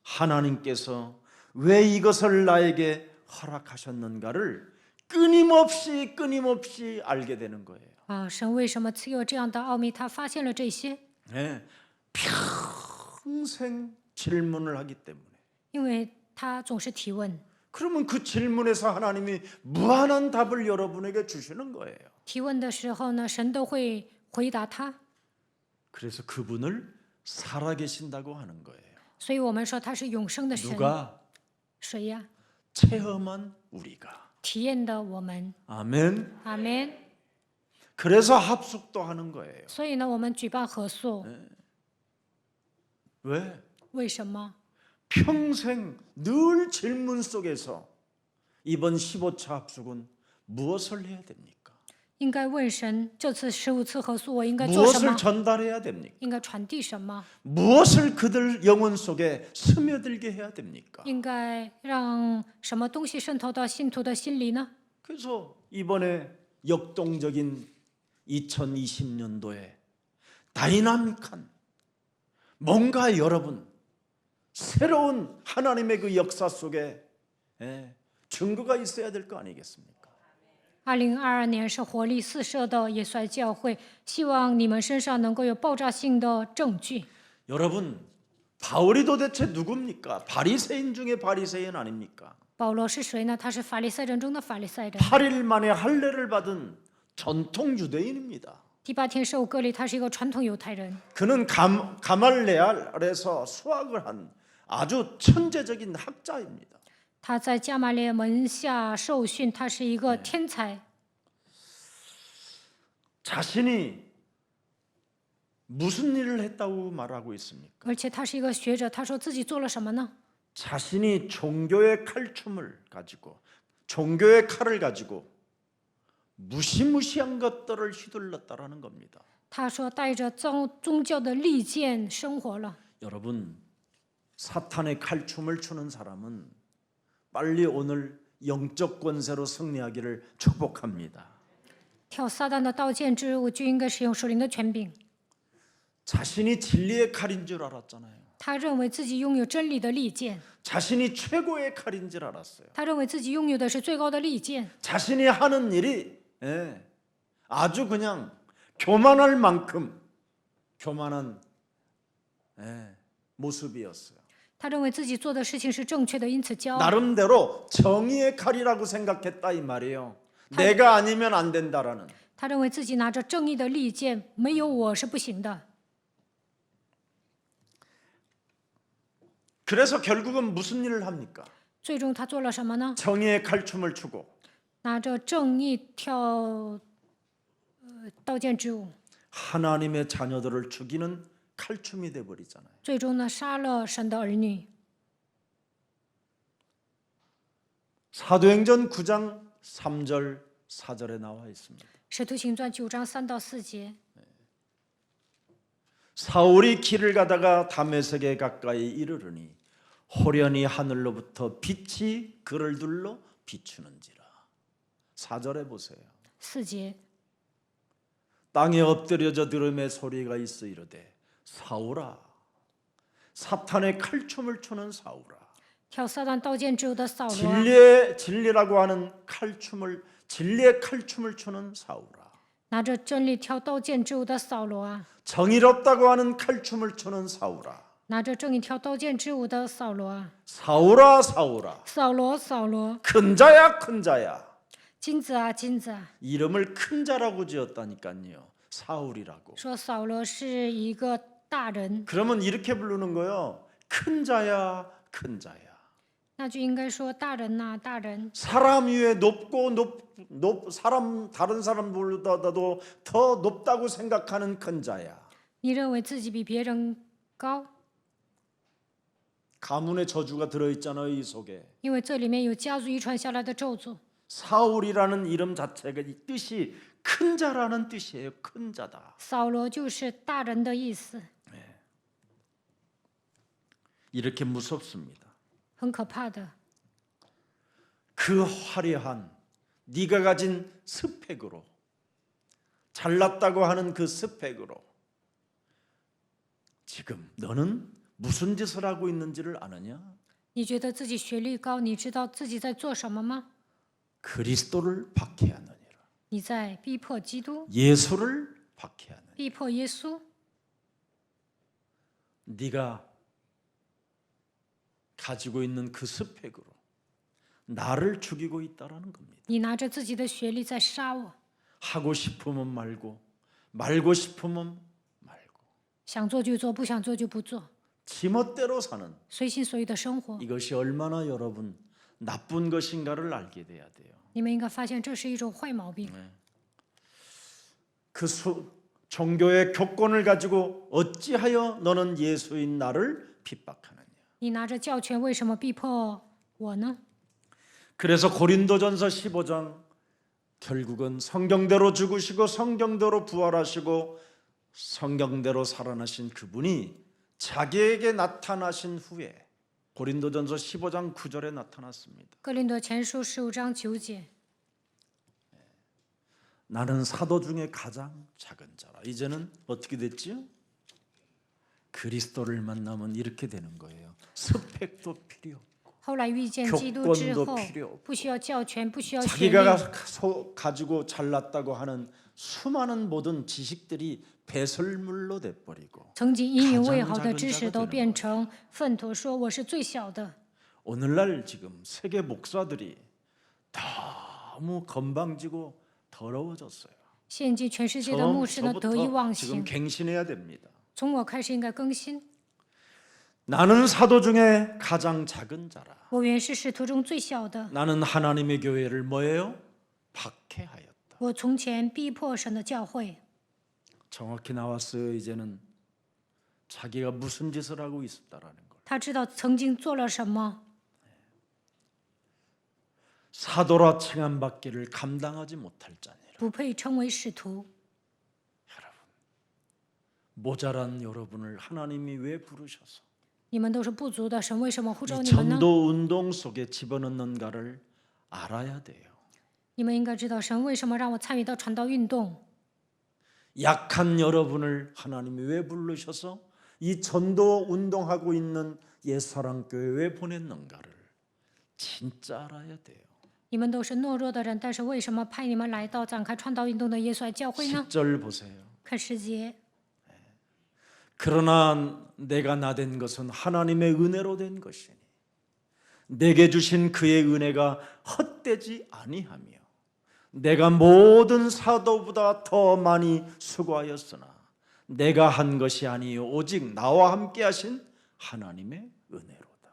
하나님께서 왜 이것을 나에게 허락하셨는가를 끊임없이 알게 되는 거예요. 神为什么赐予我这样的奥秘？他发现了这些， 네, 평생 질문을 하기 때문에. 因为他总是提问。 그러면 그 질문에서 하나님이 무한한 답을 여러분에게 주시는 거예요. 提问的时候呢，神都会回答他。 그래서 그분을 살아계신다고 하는 거예요. 所以我们说他是永生的神。 누가 谁呀？ 체험한 우리가. 体验的我们。 아멘. 阿门。 그래서 합숙도 하는 거예요. 所以呢，我们举办合宿。 왜? 为什么？ 평생 늘 질문 속에서 이번 15차 합숙은 무엇을 해야 됩니까? 应该问神，这次15次合宿我应该做什 무엇을 么？ 전달해야 됩니까? 应该传递什么？ 무엇을 그들 영혼 속에 스며들게 해야 됩니까? 应该让什么东西渗透到信徒的心里呢？ 그래서 이번에 역동적인 2020년도에 다이나믹한 뭔가 여러분 새로운 하나님의 그 역사 속에 증거가 있어야 될 거 아니겠습니까? 2022年是活力四射的耶稣爱教会，希望你们身上能够有爆炸性的证据。 여러분, 바울이 도대체 누굽니까? 바리새인 중에 바리새인 아닙니까? 保罗是谁呢？他是法利赛人中的法利赛人。 8일 만에 할례를 받은 전통 유대인입니다. 第8天受割礼，他是一个传统犹太人。 그는 가말레알에서 수학을 한 아주 천재적인 학자입니다. 他在加马列门下受训，他是一个天才。 자신이 무슨 일을 했다고 말하고 있습니까? 而且他是一个学者，他说自己做了什么呢？ 자신이 종교의 칼춤을 가지고 종교의 칼을 가지고 무시무시한 것들을 휘둘렀다라는 겁니다. 他说带着宗教的利剑生活了。 여러분, 사탄의 칼춤을 추는 사람은 빨리 오늘 영적 권세로 승리하기를 축복합니다. 跳撒旦的刀剑之舞就应该使用属灵的权柄。 자신이 진리의 칼인 줄 알았잖아요. 他认为自己拥有真理的利剑， 자신이 최고의 칼인 줄 알았어요. 他认为自己拥有的是最高的利剑。 자신이 하는 일이 아주 그냥 교만할 만큼 교만한 모습이었어요. 他认为自己做的事情是正确的，因此骄傲。 나름대로 정의의 칼이라고 생각했다 이 말이에요. 내가 아니면 안 된다라는. 他认为自己拿着正义的利剑，没有我是不行的。 그래서 결국은 무슨 일을 합니까? 最终他做了什么呢？ 정의의 칼춤을 추고 拿着正义跳刀剑之舞， 하나님의 자녀들을 죽이는 칼춤이 돼 버리잖아요. 最终呢杀了神的儿女。 사도행전 9장 3절 4절에 나와 있습니다. 使徒行传9章3到4节， 사울이 길을 가다가 다메섹에 가까이 이르르니 호련히 하늘로부터 빛이 그를 둘러 비추는지라. 4절에 보세요. 4节， 땅에 엎드려져 들음의 소리가 있어 이르되 사울아, 사탄의 칼춤을 추는 사울아. 跳撒旦刀剑之舞的扫罗啊， 진리라고 하는 칼춤을 진리의 칼춤을 추는 사울아. 拿着真理跳刀剑之舞的扫罗啊， 정의롭다고 하는 칼춤을 추는 사울아. 拿着正义跳刀剑之舞的扫罗啊， 사울아 사울아. 扫罗扫罗， 큰 자야 큰 자야. 金子啊金子啊， 이름을 큰 자라고 지었다니까요. 사울이라고. 说扫罗是一个大人， 그러면 이렇게 부르는 거요. 큰 자야 큰 자야. 那就应该说大人呐、大人。 사람 위에 높고 사람 다른 사람보다도 더 높다고 생각하는 큰 자야. 你认为自己比别人高， 가문의 저주가 들어 있잖아요, 이 속에. 因为这里面有家族遗传下来的咒诅。 사울이라는 이름 자체가 이 뜻이 큰 자라는 뜻이에요. 큰 자다. 扫罗就是大人的意思， 이렇게 무섭습니다. 很可怕的。 그 화려한 네가 가진 스펙으로 잘났다고 하는 그 스펙으로 지금 너는 무슨 짓을 하고 있는지를 아느냐? 你觉得自己学历高，你知道自己在做什么吗？ 그리스도를 박해하느니라. 你在逼迫基督， 예수를 박해하느니라. 逼迫耶稣。 네가 가지고 있는 그 스펙으로 나를 죽이고 있다라는 겁니다. 你拿着自己的学历在杀我， 하고 싶으면 말고 싶으면 말고 想做就做，不想做就不做， 지멋대로 사는 随心所欲的生活。 이것이 얼마나 여러분 나쁜 것인가를 알게 돼야 돼요. 你们应该发现这是一种坏毛病。 그 종교의 교권을 가지고 어찌하여 너는 예수인 나를 핍박하느냐. 你拿着教权，为什么逼迫我呢？ 그래서 고린도전서 15장 결국은 성경대로 죽으시고 성경대로 부활하시고 성경대로 살아나신 그분이 자기에게 나타나신 후에 고린도전서 15장 9절에 나타났습니다. 哥林多前书15章9节， 나는 사도 중에 가장 작은 자라. 이제는 어떻게 됐지요? 그리스도를 만나면 이렇게 되는 거예요. 스펙도 필요 없고 后来遇见基督之 교권도 后 필요 없고 ，不需要教权，不需要权力， 자기가 가지고 잘났다고 하는 수많은 모든 지식들이 배설물로 돼버리고 曾经引以为 가장 豪的 작은 知识 자가 都 되는 变 거예요. 成粪土，说我是最小的。 오늘날 지금 세계 목사들이 너무 건방지고 더러워졌어요. 现今全世界的牧师呢得意忘 지금 形， 갱신해야 됩니다. 从我开始应该更新。 나는 사도 중에 가장 작은 자라. 我原是使徒中最小的， 나는 하나님의 교회를 뭐예요? 박해하였다. 我从前逼迫神的教会。 정확히 나왔어요. 이제는 자기가 무슨 짓을 하고 있었다라는 걸. 他知道曾经做了什么， 사도라 칭함받기를 감당하지 못할 자니라. 不配称为使徒。 모자란 여러분을 하나님이 왜 부르셔서 你们都是不足的，神为什么呼召 이 你们呢？ 전도 운동 속에 집어넣는가를 알아야 돼요. 你们应该知道神为什么让我参与到传道运动。 약한 여러분을 하나님이 왜 부르셔서 이 전도 운동하고 있는 옛사랑교회에 보냈는가를 진짜 알아야 돼요. 你们都是懦弱的人，但是为什么派你们来到展开传道运动的耶稣爱教会呢？ 10절 보세요. 看10节。 그러나 내가 나된 것은 하나님의 은혜로 된 것이니 내게 주신 그의 은혜가 헛되지 아니하며 내가 모든 사도보다 더 많이 수고하였으나 내가 한 것이 아니요 오직 나와 함께 하신 하나님의 은혜로다.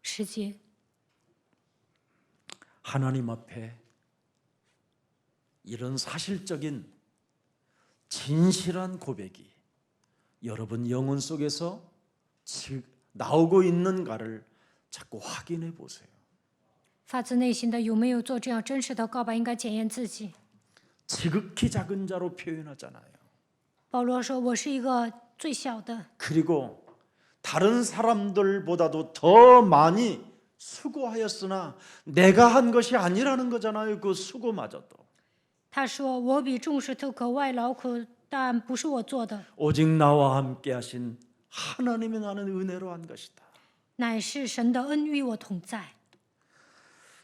10节， 하나님 앞에 이런 사실적인 진실한 고백이 여러분 영혼 속에서 나오고 있는가를 자꾸 확인해 보세요. 发自内心的有没有做这样真实的告白，应该检验自己。 지극히 작은 자로 표현하잖아요. 保罗说：“我是一个最小的， 그리고 다른 사람들보다도 더 많이 수고하였으나 내가 한 것이 아니라는 거잖아요. 그 수고마저도. 他说我比众石头格外劳苦，但不是我做的， 오직 나와 함께 하신 하나님의 나는 은혜로 한 것이다. 乃是神的恩与我同在。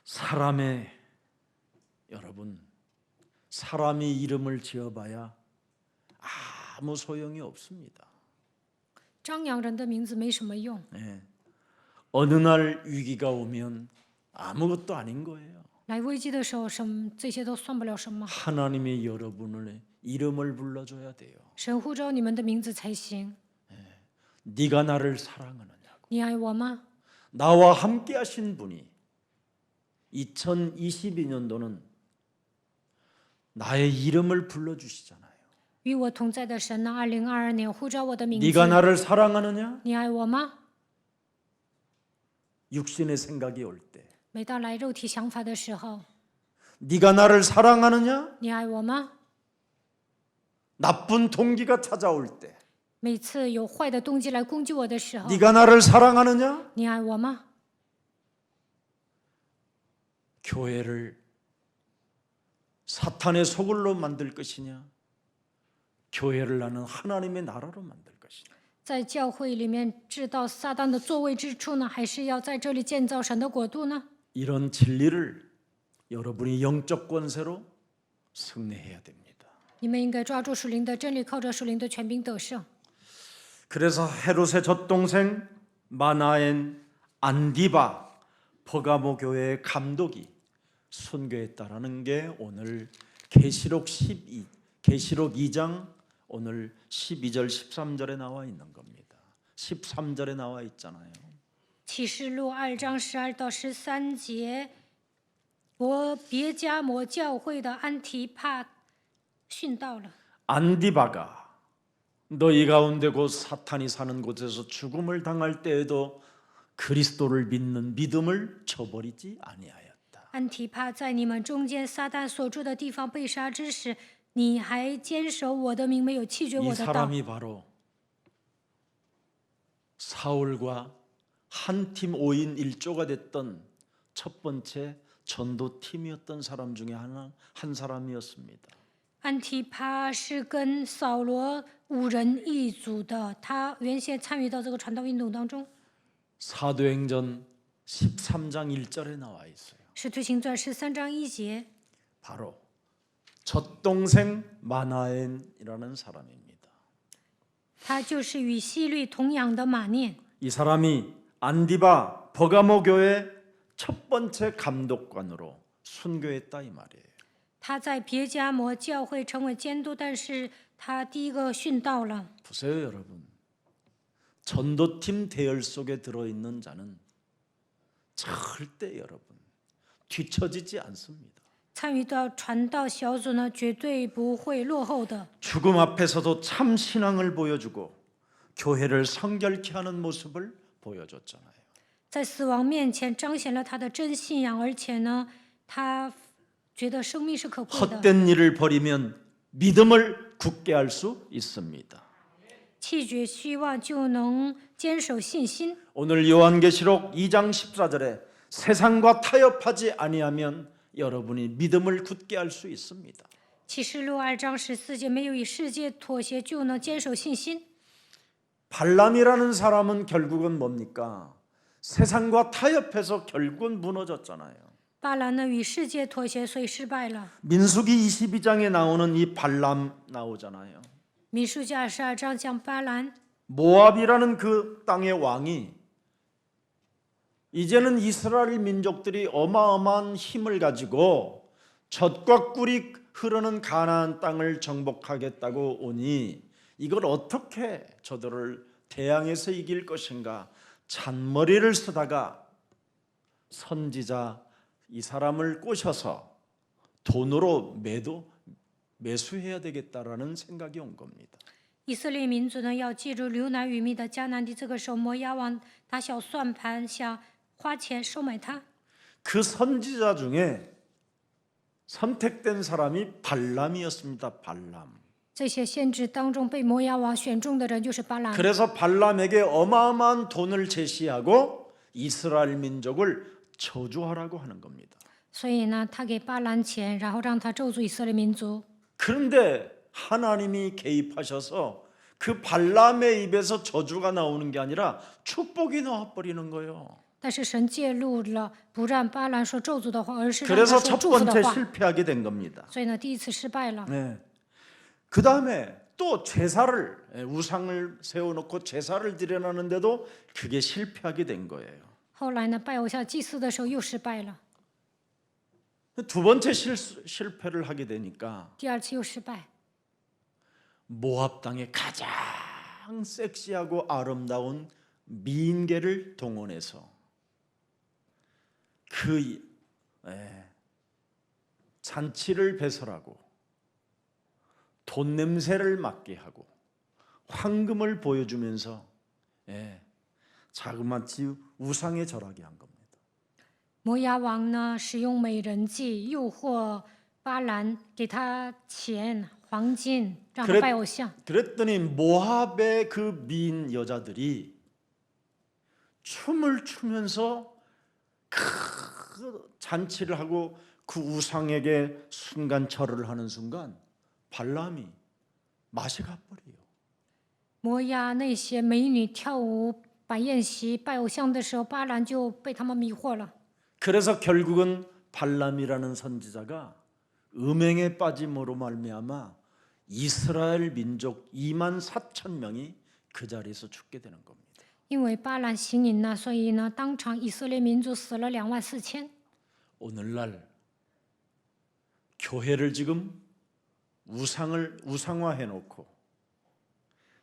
사람의 여러분 사람이 이름을 지어봐야 아무 소용이 없습니다. 张扬人的名字没什么用， 예. 어느 날 위기가 오면 아무것도 아닌 거예요. 来危机的时候，这些都算不了什么。 하나님이 여러분의 이름을 불러줘야 돼요. 神呼召你们的名字才行。 네가 나를 사랑하느냐고. 你爱我吗？ 나와 함께 하신 분이 2022년도는 나의 이름을 불러주시잖아요. 与我同在的神呢？2022年呼召我的名字。 네가 나를 사랑하느냐? 你爱我吗？ 육신의 생각이 올 때. 每当来肉体想法的时候， 네가 나를 사랑하느냐? 你爱我吗？ 나쁜 동기가 찾아올 때. 每次有坏的动机来攻击我的时候， 네가 나를 사랑하느냐? 你爱我吗？ 교회를 사탄의 소굴로 만들 것이냐? 교회를 나는 하나님의 나라로 만들 것이냐? 在教会里面制造撒旦的座位之处呢，还是要在这里建造神的国度呢？ 이런 진리를 여러분이 영적 권세로 승리해야 됩니다. 你们应该抓住属灵的真理，靠着属灵的权柄得胜。 그래서 헤롯의 젖동생 마나엔 안디바 버가모 교회의 감독이 순교했다라는 게 오늘 계시록 2장 오늘 12절 13절에 나와 있는 겁니다. 13절에 나와 있잖아요. 启示录2章12到13节，别加摩教会的安提帕殉道了。 안디바가 너희 가운데 곧 사탄이 사는 곳에서 죽음을 당할 때에도 그리스도를 믿는 믿음을 저버리지 아니하였다. 安提帕在你们中间撒旦所住的地方被杀之时，你还坚守我的名，没有弃绝 이 我的道。 사람이 바로 사울과 한 팀 5인 1조가 됐던 첫 번째 전도팀이었던 사람 중에 한 사람이었습니다. 安提帕是跟扫罗5人一组的，他原先参与到这个传道运动当中。 사도행전 13장 1절에 나와 있어요. 使徒行传13章1节， 바로 젖동생 마나엔이라는 사람입니다. 他就是与希律同养的马念。 이 사람이 안디바 버가모 교회 첫 번째 감독관으로 순교했다 이 말이에요. 他在别迦摩教会成为监督，但是他第一个殉道了。 보세요, 여러분. 전도팀 대열 속에 들어있는 자는 절대 여러분 뒤처지지 않습니다. 参与到传道小组呢，绝对不会落后的。 죽음 앞에서도 참 신앙을 보여주고 교회를 성결케 하는 모습을 보여줬잖아요. 在死亡面前彰显了他的真信仰，而且呢，他觉得生命是可贵的。 헛된 일을 버리면 믿음을 굳게 할 수 있습니다. 弃绝虚妄，就能坚守信心。 오늘 요한계시록 2장 14절에 세상과 타협하지 아니하면 여러분이 믿음을 굳게 할 수 있습니다. 启示录2章14节，没有与世界妥协，就能坚守信心。 발람이라는 사람은 결국은 뭡니까? 세상과 타협해서 결국은 무너졌잖아요. 巴兰呢与世界妥协，所以失败了。 민수기 22장에 나오는 이 발람 나오잖아요. 民数记22章讲巴兰， 모압이라는 그 땅의 왕이 이제는 이스라엘 민족들이 어마어마한 힘을 가지고 젖과 꿀이 흐르는 가나안 땅을 정복하겠다고 오니 이걸 어떻게 저들을 대항해서 이길 것인가 잔머리를 쓰다가 선지자 이 사람을 꼬셔서 돈으로 매수해야 되겠다라는 생각이 온 겁니다. 以色列民族呢要借助流奶与蜜的迦南地，这个时候摩押王打小算盘，想花钱收买他。 그 선지자 중에 선택된 사람이 발람이었습니다. 발람. 这些先知当中被摩押王选中的人就是巴兰。 그래서 발람에게 어마어마한 돈을 제시하고 이스라엘 민족을 저주하라고 하는 겁니다. 所以呢，他给巴兰钱，然后让他咒诅以色列民族。 그런데 하나님이 개입하셔서 그 발람의 입에서 저주가 나오는 게 아니라 축복이 나와버리는 거예요. 但是神介入了，不让巴兰说咒诅的话，而是让 그래서 他说 첫 祝福的 번째 话。 실패하게 된 겁니다. 所以呢，第一次失败了。 네. 그 다음에 또 제사를 우상을 세워놓고 제사를 드려놨는데도 그게 실패하게 된 거예요. 后来呢，拜偶像祭祀的时候又失败了， 두 번째 실패를 하게 되니까 第二次又失败。 모압 땅의 가장 섹시하고 아름다운 미인계를 동원해서 그 잔치를 배설하고 돈 냄새를 맡게 하고 황금을 보여주면서 자그마치 우상에 절하게 한 겁니다. 摩押王呢，使用美人计诱惑巴兰，给他钱、黄金，让他拜偶像。 그랬더니 모압의 그 미인 여자들이 춤을 추면서 그 잔치를 하고 그 우상에게 순간 절을 하는 순간 발람이 맛이 가버려요. 摩押那些美女跳舞、摆宴席、拜偶像的时候，巴兰就被他们迷惑了。 그래서 결국은 발람이라는 선지자가 음행에 빠짐으로 말미암아 이스라엘 민족 2만 4천 명이 그 자리에서 죽게 되는 겁니다. 因为巴兰行淫呢，所以呢，当场以色列民族死了24000。 오늘날 교회를 지금 우상화해 놓고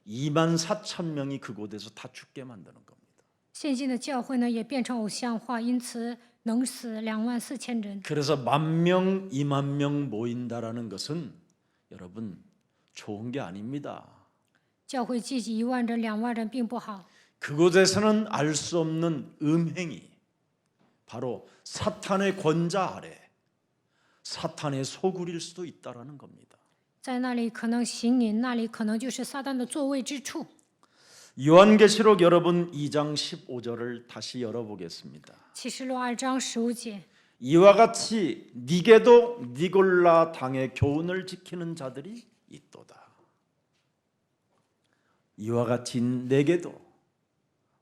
2만 4천 명이 그곳에서 다 죽게 만드는 겁니다. 现今的教会呢，也变成偶像化，因此能死24000人。 그래서 10,000명, 20,000명 모인다라는 것은 여러분 좋은 게 아닙니다. 教会聚集1万人、2万人并不好。 그곳에서는 알 수 없는 음행이 바로 사탄의 권자 아래 사탄의 소굴일 수도 있다라는 겁니다. 在那里可能行淫，那里可能就是撒旦的座位之处。 요한계시록 여러분 2장 15절을 다시 열어보겠습니다. 启示录2章15节， 이와 같이 니게도 니골라 당의 교훈을 지키는 자들이 있도다. 이와 같이 내게도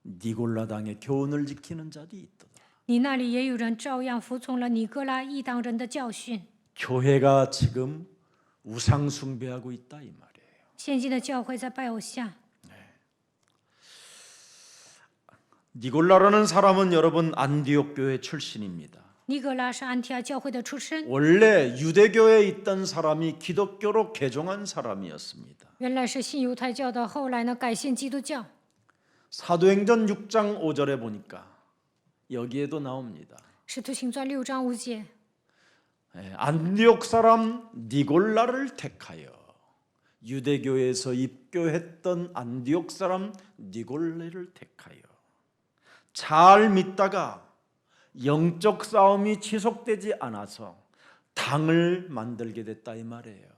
니골라당의 교훈을 지키는 자도 있도다. 你那里也有人照样服从了尼哥拉异党人的教训。 교회가 지금 우상 숭배하고 있다 이 말이에요. 现今的教会在拜偶像。 니골라라는 사람은 여러분 안디옥 교회 출신입니다. 尼格拉是安提阿教会的出身， 원래 유대교에 있던 사람이 기독교로 개종한 사람이었습니다. 原来是信犹太教的，后来呢改信基督教。 사도행전 6장 5절에 보니까 여기에도 나옵니다. 使徒行传6章5节， 안디옥 사람 니골라를 택하여 유대교에서 입교했던 안디옥 사람 니골라를 택하여 잘 믿다가 영적 싸움이 지속되지 않아서 당을 만들게 됐다 이 말이에요.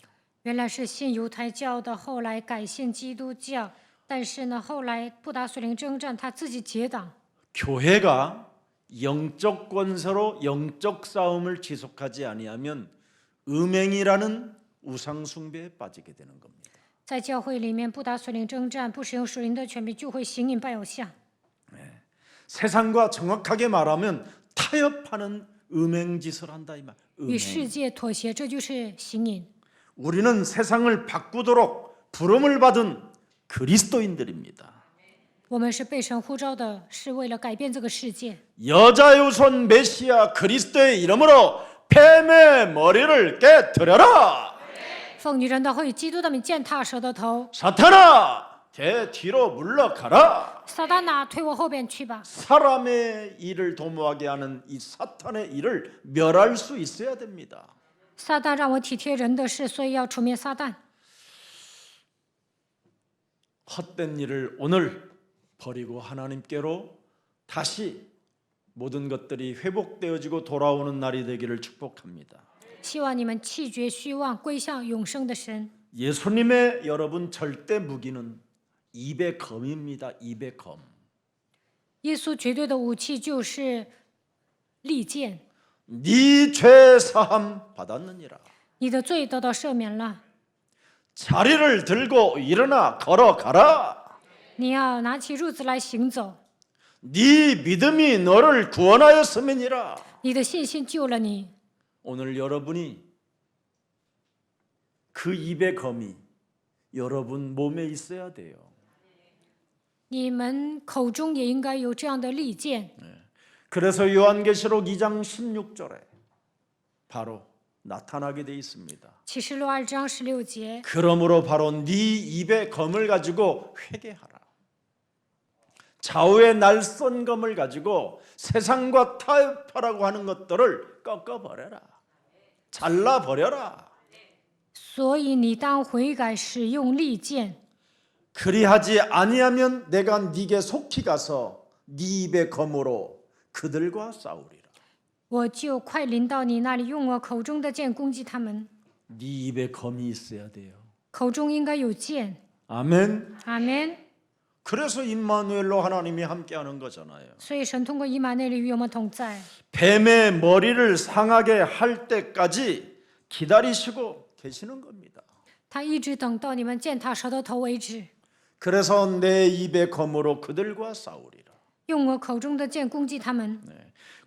原来是信犹太教的，后来改信基督教，但是呢后来不打属灵征战，他自己结党。 교회가 영적 권세로 영적 싸움을 지속하지 아니하면 음행이라는 우상 숭배에 빠지게 되는 겁니다. 在教会里面不打属灵征战，不使用属灵的权柄，就会行淫拜偶像。 세상과 정확하게 말하면 타협하는 음행짓을 한다 이 말. 与世界妥协，这就是行淫。 우리는 세상을 바꾸도록 부름을 받은 그리스도인들입니다. 我们是被神呼召的，是为了改变这个世界。 여자의 손 메시아 그리스도의 이름으로 뱀의 머리를 깨뜨려라. 奉女人的会以基督的名践踏蛇的头。 사탄아 대 뒤로 물러가라. 撒旦呐，退我后边去吧！ 사람의 일을 도모하게 하는 이 사탄의 일을 멸할 수 있어야 됩니다. 撒旦让我体贴人的事，所以要除灭撒旦。 헛된 일을 오늘 버리고 하나님께로 다시 모든 것들이 회복되어지고 돌아오는 날이 되기를 축복합니다. 希望你们弃绝虚妄，归向永生的神。 예수님의 여러분 절대 무기는 입의 검입니다. 입의 검. 耶稣绝对的武器就是利剑， 네 죄 사함 받았느니라. 你的罪得到赦免了， 자리를 들고 일어나 걸어가라. 你要拿起褥子来行走。 네 믿음이 너를 구원하였음이니라. 你的信心救了你。 오늘 여러분이 그 입의 검이 여러분 몸에 있어야 돼요. 你们口中也应该有这样的利剑。 그래서 요한계시록 2장 16절에 바로 나타나게 돼 있습니다. 启示录2章16节， 그러므로 바로 네 입의 검을 가지고 회개하라. 좌우의 날선 검을 가지고 세상과 타협하라고 하는 것들을 꺾어버려라. 잘라버려라. 所以你当悔改，使用利剑。 그리하지 아니하면 내가 네게 속히 가서 네 입의 검으로 그들과 싸우리라. 我就快临到你那里，用我口中的剑攻击他们。 네 입에 검이 있어야 돼요. 口中应该有剑。 아멘. 阿门。 그래서 임마누엘로 하나님이 함께하는 거잖아요. 所以神通过以马内利与我们同在， 뱀의 머리를 상하게 할 때까지 기다리시고 계시는 겁니다. 他一直等到你们践踏蛇的头为止。 그래서 내 입의 검으로 그들과 싸우리라. 用我口中的剑攻击他们。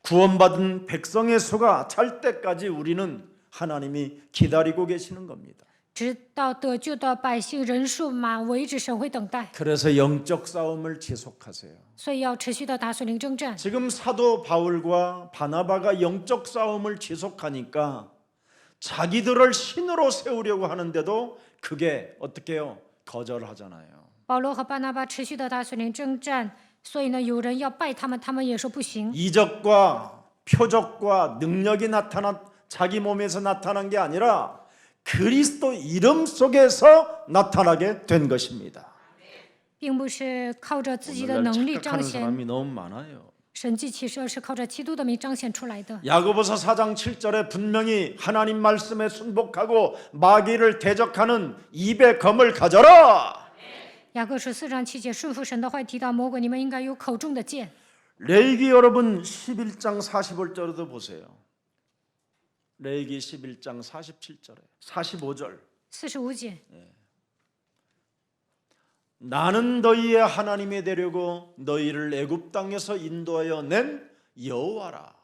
구원받은 백성의 수가 찰 때까지 우리는 하나님이 기다리고 계시는 겁니다. 直到得救的百姓人数满为止，神会等待。 그래서 영적 싸움을 지속하세요. 所以要持续的打属灵征战。 지금 사도 바울과 바나바가 영적 싸움을 지속하니까 자기들을 신으로 세우려고 하는데도 그게 어떻게 해요? 거절하잖아요. 保罗和巴拿巴持续的打属灵征战，所以呢，有人要拜他们，他们也说不行。 이적과 표적과 능력이 나타나 자기 몸에서 나타난 게 아니라 그리스도 이름 속에서 나타나게 된 것입니다. 并不是靠着自己的 오늘날 能力彰 착각하는 显 사람이 너무 많아요. 神迹奇事，而是靠着基督的名彰显出来的。 야고보서 4장 7절에 분명히 하나님 말씀에 순복하고 마귀를 대적하는 입의 검을 가져라. 雅各书4章7节，顺服神的话提到魔鬼，你们应该有口中的剑。 레위기 여러분 11장 45절에도 보세요. 레위기 11장 47절에 45절 45节， 나는 너희의 하나님이 되려고 너희를 애굽 땅에서 인도하여 낸 여호와라.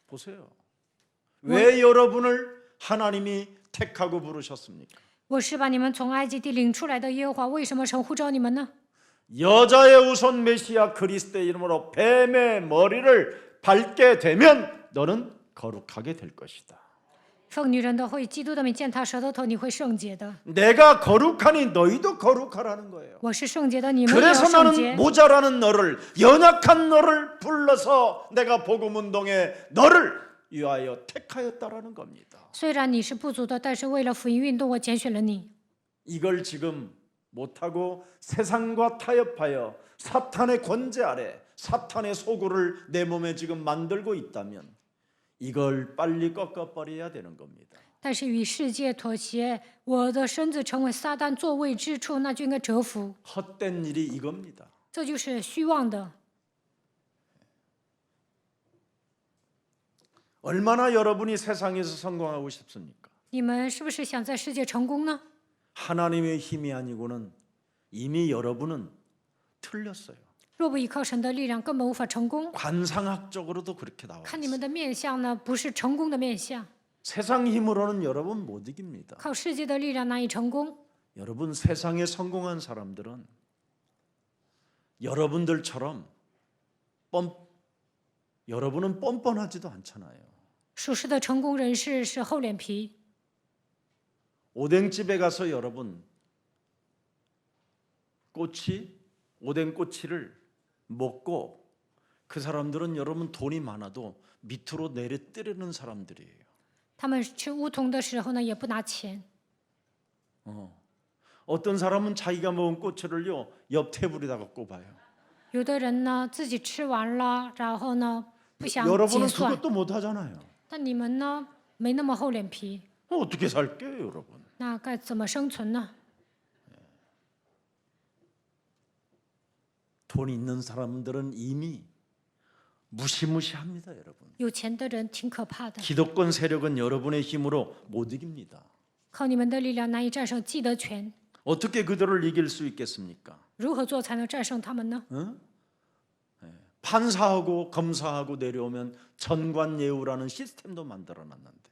보세요. 왜 여러분을 하나님이 택하고 부르셨습니까? 我是把你们从埃及地领出来的耶和华，为什么神呼召你们呢？ 여자의 우선 메시아 그리스도의 이름으로 뱀의 머리를 밟게 되면 너는 거룩하게 될 것이다. 奉女人的会基督的名践踏舌头头，你会圣洁的。 내가 거룩하니 너희도 거룩하라는 거예요. 我是圣洁的，你们也要 그래서 圣 나는 洁。 모자라는 너를, 연약한 너를 불러서 내가 복음 운동에 너를 위하여 택하였다라는 겁니다. 虽然你是不足的，但是为了福音运动，我拣选了你。 이걸 지금 못하고 세상과 타협하여 사탄의 권세 아래 사탄의 소굴을 내 몸에 지금 만들고 있다면 이걸 빨리 꺾어버려야 되는 겁니다. 但是与世界妥协，我的身子成为撒旦座位之处，那就应该折服。 헛된 일이 이겁니다. 这就是虚妄的。 얼마나 여러분이 세상에서 성공하고 싶습니까? 你们是不是想在世界成功呢？ 하나님의 힘이 아니고는 이미 여러분은 틀렸어요. 若不依靠神的力量，根本无法成功。 관상학적으로도 그렇게 나와요. 看你们的面相呢，不是成功的面相， 세상 힘으로는 여러분 못 이깁니다. 靠世界的力量难以成功。 여러분 세상에 성공한 사람들은 여러분들처럼 여러분은 뻔뻔하지도 않잖아요. 属实的成功人士是厚脸皮。 오뎅집에 가서 여러분 오뎅 꼬치를 먹고 그 사람들은 여러분 돈이 많아도 밑으로 내려뜨리는 사람들이에요. 他们吃乌桐的时候呢，也不拿钱。 어떤 사람은 자기가 먹은 꼬치를요 옆 테이블에다가 꼽아요. 有的人呢，自己吃完了，然后呢，不想结 여러분은 算。 그것도 못 하잖아요. 但你们呢，没那么厚脸皮， 어떻게 살게요, 여러분? 那该怎么生存呢？ 돈 있는 사람들은 이미 무시무시합니다, 여러분. 有钱的人挺可怕的， 기득권 세력은 여러분의 힘으로 못 이깁니다. 靠你们的力量难以战胜既得权。 어떻게 그들을 이길 수 있겠습니까? 如何做才能战胜他们呢？ 판사하고 검사하고 내려오면 전관예우라는 시스템도 만들어놨는데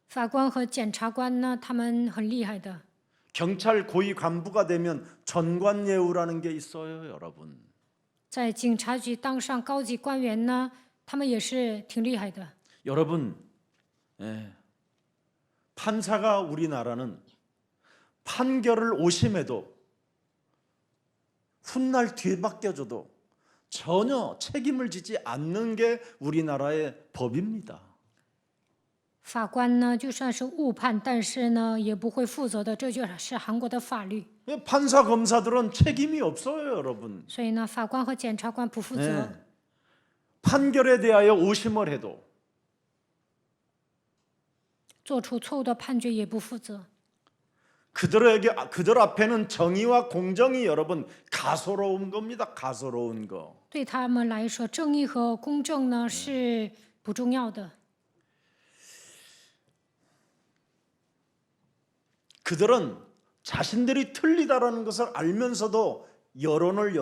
法官和检察官呢，他们很厉害的。 경찰 고위 간부가 되면 전관예우라는 게 있어요, 여러분. 在警察局当上高级官员呢，他们也是挺厉害的。 여러분, 판사가 우리나라는 판결을 오심해도 훗날 뒤바뀌어져도 전혀 책임을 지지 않는 게 우리나라의 법입니다. 法官呢，就算是误判，但是呢，也不会负责的，这就是韩国的法律。 판사 검사들은 책임이 없어요, 여러분. 所以呢，法官和检察官不负责。 판결에 대하여 오심을 해도 做出错误的判决也不负责。 그들 앞에는 정의와 공정이 여러분 가소로운 겁니다. 가소로운 거. 对他们来说，正义和公正呢是不重要的。 그들은 자신들이 틀리다라는 것을 알면서도 여론을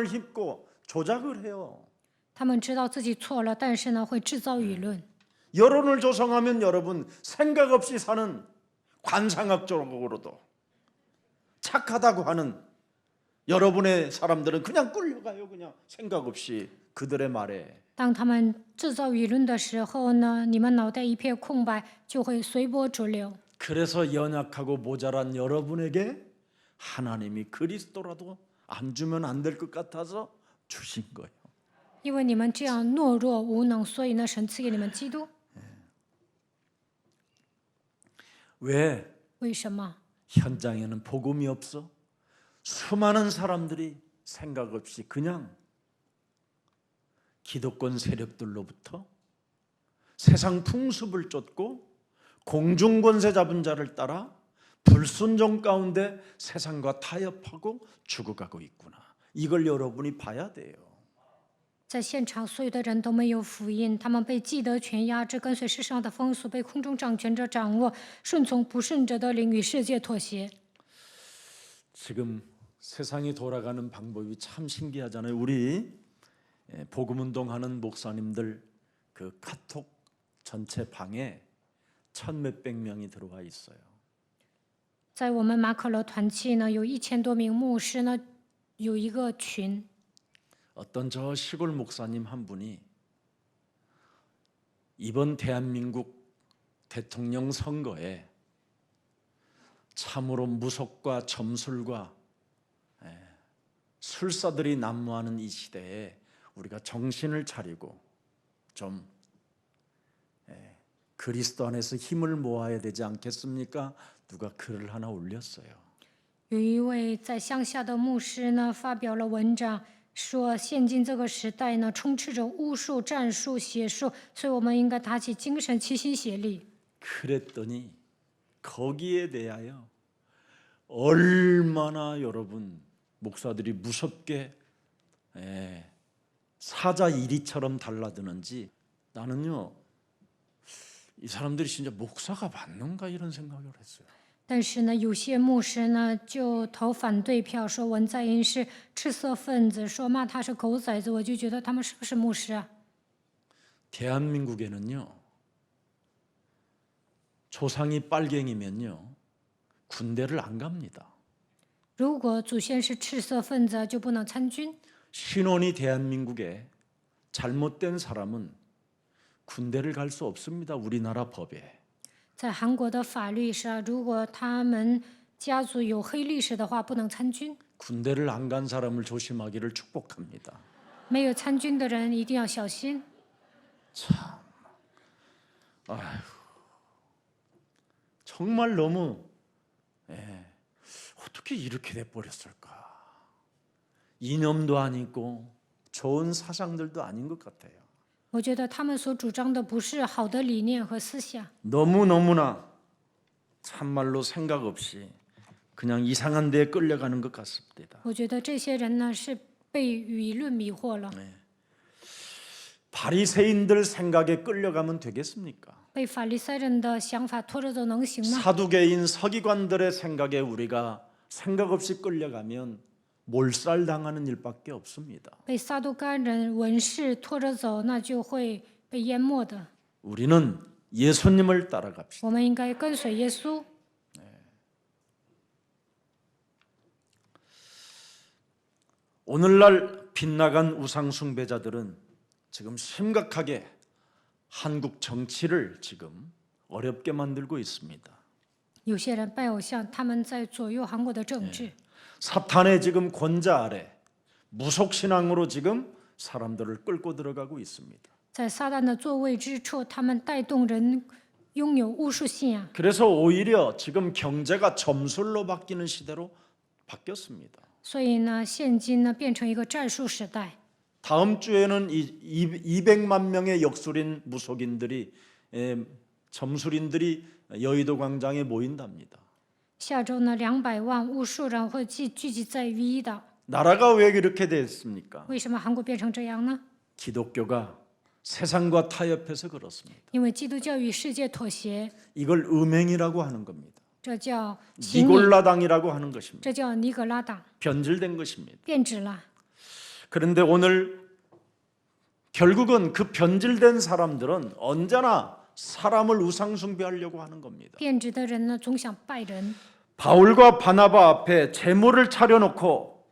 힙고 조작을 해요. 他们知道自己错了，但是呢，会制造舆论。 여론을 조성하면 여러분 생각 없이 사는 관상학적으로도 착하다고 하는 여러분의 사람들은 그냥 끌려가요. 그냥 생각 없이 그들의 말에. 当他们制造舆论的时候呢，你们脑袋一片空白，就会随波逐流。 그래서 연약하고 모자란 여러분에게 하나님이 그리스도라도 안 주면 안 될 것 같아서 주신 거예요. 因为你们这样懦弱无能，所以呢，神赐给你们基督。 왜 为什么？ 현장에는 복음이 없어? 수많은 사람들이 생각 없이 그냥 기득권 세력들로부터 세상 풍습을 쫓고 공중권세 잡은 자를 따라 불순종 가운데 세상과 타협하고 죽어가고 있구나. 이걸 여러분이 봐야 돼요. 在现场，所有的人都没有福音，他们被既得权压制，跟随世上的风俗，被空中掌权者掌握，顺从不顺者的灵与世界妥协。 지금 세상이 돌아가는 방법이 참 신기하잖아요. 우리 복음운동하는 목사님들 그 카톡 전체 방에 1,몇백 명이 들어와 있어요. 在我们马可罗团契呢，有1000多名牧师呢，有一个群。 어떤 저 시골 목사님 한 분이 이번 대한민국 대통령 선거에 참으로 무속과 점술과 술사들이 난무하는 이 시대에 우리가 정신을 차리고 좀 그리스도 안에서 힘을 모아야 되지 않겠습니까? 누가 글을 하나 올렸어요. 有一位在乡下的牧师呢，发表了文章，说现今这个时代呢，充斥着巫术、战术、邪术，所以我们应该打起精神，齐心协力。 그랬더니 거기에 대하여 얼마나 여러분 목사들이 무섭게 사자 이리처럼 달라드는지 나는요 이 사람들이 진짜 목사가 맞는가 이런 생각을 했어요. 但是呢，有些牧师呢就投反对票，说文在寅是赤色分子，说骂他是狗崽子。我就觉得他们是不是牧师啊？ 대한민국에는요 조상이 빨갱이면요 군대를 안 갑니다. 如果祖先是赤色分子，就不能参军。 신혼이 대한민국에 잘못된 사람은 군대를 갈 수 없습니다. 우리나라 법에. 在韩国的法律上，如果他们家族有黑历史的话，不能参军。 군대를 안 간 사람을 조심하기를 축복합니다. 没有参军的人一定要小心。 정말 너무 어떻게 이렇게 돼버렸을까? 이념도 아니고 좋은 사상들도 아닌 것 같아요. 我觉得他们所主张的不是好的理念和思想， 너무너무나 참말로 생각 없이 그냥 이상한 데에 끌려가는 것 같습니다. 我觉得这些人呢是被舆论迷惑了， 바리새인들 생각에 끌려가면 되겠습니까? 被法利赛人的想法拖着走能行吗？ 사두개인 서기관들의 생각에 우리가 생각 없이 끌려가면 몰살당하는 일밖에 없습니다. 被撒都该人文士拖着走，那就会被淹没的。 우리는 예수님을 따라갑시다. 我们应该跟随耶稣。 오늘날 빗나간 우상 숭배자들은 지금 심각하게 한국 정치를 지금 어렵게 만들고 있습니다. 有些人拜偶像，他们在左右韩国的政治。 사탄의 지금 권자 아래 무속 신앙으로 지금 사람들을 끌고 들어가고 있습니다. 在撒旦的座位之处，他们带动人拥有巫术信仰， 그래서 오히려 지금 경제가 점술로 바뀌는 시대로 바뀌었습니다. 所以呢，现今呢变成一个战术时代。 다음 주에는 200만 명의 역술인 무속인들이 점술인들이 여의도 광장에 모인답니다. 下周呢，200万巫术人会聚集在V岛。 나라가 왜 이렇게 됐습니까? 为什么韩国变成这样呢？ 기독교가 세상과 타협해서 그렇습니다. 因为基督教与世界妥协， 이걸 음행이라고 하는 겁니다. 这叫情理， 니골라당이라고 하는 것입니다. 这叫尼格拉党， 변질된 것입니다. 变质了。 그런데 오늘 결국은 그 변질된 사람들은 언제나 사람을 우상숭배하려고 하는 겁니다. 变质的人呢，总想拜人。 바울과 바나바 앞에 제물을 차려놓고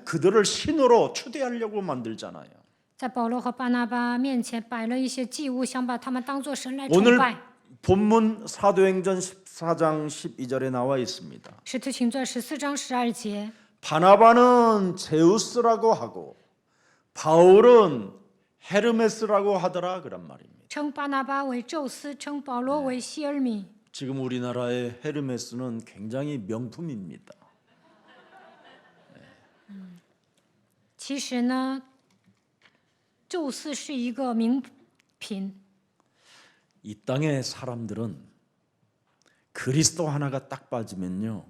그들을 신으로 추대하려고 만들잖아요. 在保罗和巴拿巴面前摆了一些祭物，想把他们当作神来崇 오늘 拜。 본문 사도행전 14장 12절에 나와 있습니다. 使徒行传14章12节， 바나바는 제우스라고 하고 바울은 헤르메스라고 하더라 그란 말입니다. 称巴拿巴为宙斯，称保罗为希尔米。 지금 우리나라의 헤르메스는 굉장히 명품입니다. 其实呢，宙斯是一个名品。 이 땅의 사람들은 그리스도 하나가 딱 빠지면요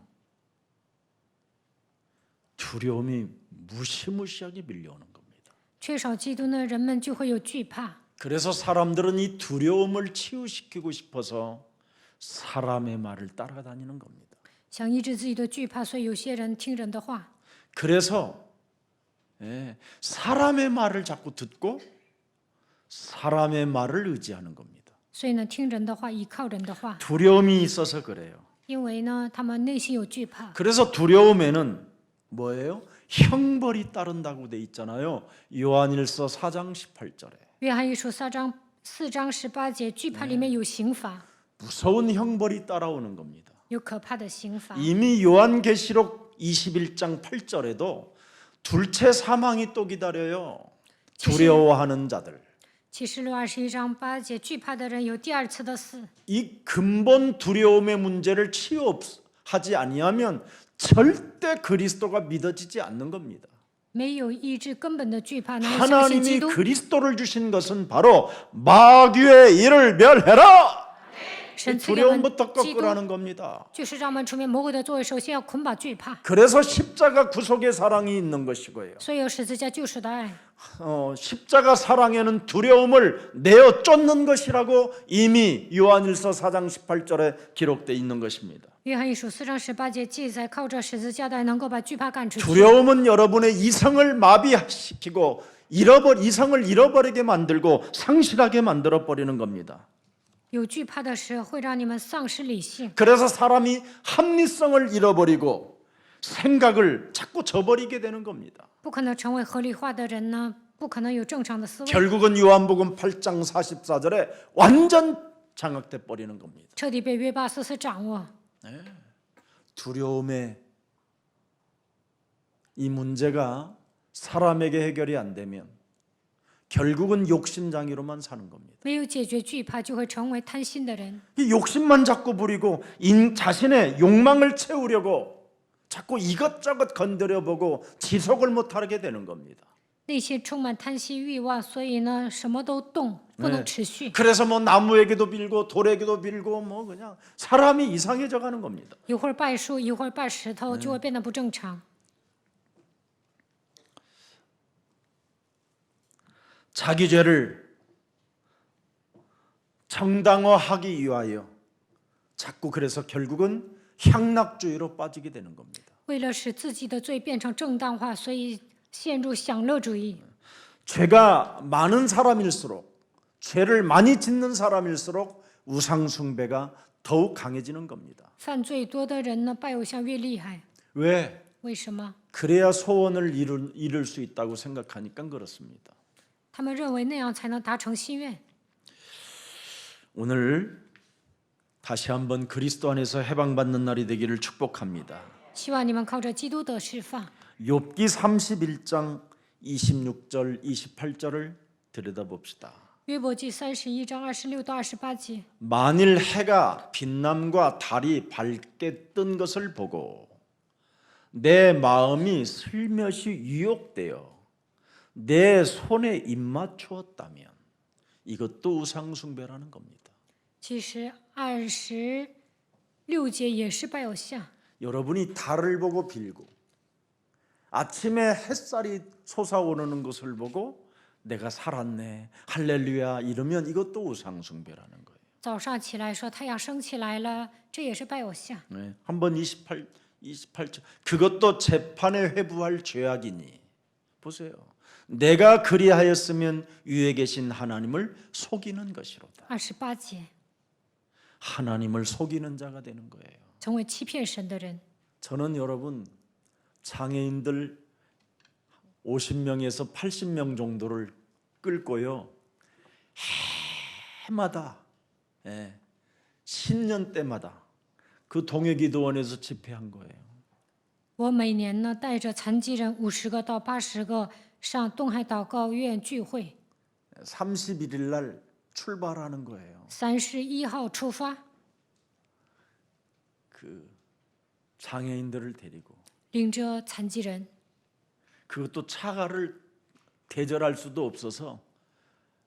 두려움이 무시무시하게 밀려오는 겁니다. 缺少基督呢，人们就会有惧怕。 그래서 사람들은 이 두려움을 치유시키고 싶어서 사람의 말을 따라다니는 겁니다. 想医治自己的惧怕，所以有些人听人的话， 그래서 사람의 말을 자꾸 듣고 사람의 말을 의지하는 겁니다. 所以呢，听人的话，依靠人的话， 두려움이 있어서 그래요. 因为呢，他们内心有惧怕。 그래서 두려움에는 뭐예요? 형벌이 따른다고 돼 있잖아요. 요한일서 4장 18절에. 约翰一书4章18节，惧怕里面有刑罚， 무서운 형벌이 따라오는 겁니다. 有可怕的刑罚。 이미 요한계시록 21장 8절에도 둘째 사망이 또 기다려요. 두려워하는 자들. 启示录21章8节，惧怕的人有第二次的死。 이 근본 두려움의 문제를 치유하지 아니하면 절대 그리스도가 믿어지지 않는 겁니다. 没有医治根本的惧怕，能够相信基 하나님이 督。 그리스도를 주신 것은 바로 마귀의 일을 멸해라. 神赐给我们 두려움부터 基督， 꺾으라는 겁니다. 就是让我们除灭魔鬼的作为，首先要捆绑惧怕， 그래서 십자가 구속의 사랑이 있는 것이고요. 所以有十字架救赎的爱。 십자가 사랑에는 두려움을 내어 쫓는 것이라고 이미 요한일서 4장 18절에 기록되어 있는 것입니다. 约翰一书4章18节记载，靠着十字架的爱能够把惧怕赶出去。 두려움은 여러분의 이성을 마비시키고 이성을 잃어버리게 만들고 상실하게 만들어 버리는 겁니다. 有惧怕的时候，会让你们丧失理性， 그래서 사람이 합리성을 잃어버리고 생각을 자꾸 저버리게 되는 겁니다. 不可能成为合理化的人呢，不可能有正常的思维， 결국은 요한복음 8장 44절에 완전 장악돼 버리는 겁니다. 彻底被约巴斯斯掌握。 두려움의 이 문제가 사람에게 해결이 안 되면 결국은 욕심장애로만 사는 겁니다. 没有解决惧怕，就会成为贪心的人。 이 욕심만 자꾸 부리고 자신의 욕망을 채우려고 자꾸 이것저것 건드려 보고 지속을 못하게 되는 겁니다. 内心充满贪心欲望，所以呢，什么都动，不能持续。 그래서 뭐 나무에게도 빌고 돌에게도 빌고 뭐 그냥 사람이 이상해져 가는 겁니다. 一会儿拜树，一会儿拜石头，就会变得不正常。 자기 죄를 정당화하기 위하여 자꾸 그래서 결국은 향락주의로 빠지게 되는 겁니다. 为了使自己的罪变成正当化，所以陷入享乐主义。 죄가 많은 사람일수록 죄를 많이 짓는 사람일수록 우상 숭배가 더욱 강해지는 겁니다. 犯罪多的人呢，拜偶像越厉害。 왜? 为什么？ 그래야 소원을 이룰 수 있다고 생각하니까 그렇습니다. 他们认为那样才能达成心愿。 오늘 다시 한번 그리스도 안에서 해방받는 날이 되기를 축복합니다. 希望你们靠着基督得释放。 욥기 31장 26절 28절을 들여다봅시다. 约伯记31章26到28节。 만일 해가 빛남과 달이 밝게 뜬 것을 보고 내 마음이 슬며시 유혹되어 내 손에 입맞추었다면 이것도 우상숭배라는 겁니다. 其实26节也是拜偶像。 여러분이 달을 보고 빌고 아침에 햇살이 솟아오르는 것을 보고 내가 살았네 할렐루야 이러면 이것도 우상숭배라는 거예요. 早上起来说太阳升起来了，这也是拜偶像。 네, 한번 28절 그것도 재판에 회부할 죄악이니 보세요. 내가 그리하였으면 위에 계신 하나님을 속이는 것이로다. 28节， 하나님을 속이는 자가 되는 거예요. 成为欺骗神的人。 저는 여러분 장애인들 50명에서 80명 정도를 끌고요. 해마다 신년 때마다 그 동해기도원에서 집회한 거예요. 我每年呢带着残疾人50个到80个上东海祷告院聚会， 31일 날 출발하는 거예요. 31号出发， 그 장애인들을 데리고 领着残疾人。 그것도 차가를 대절할 수도 없어서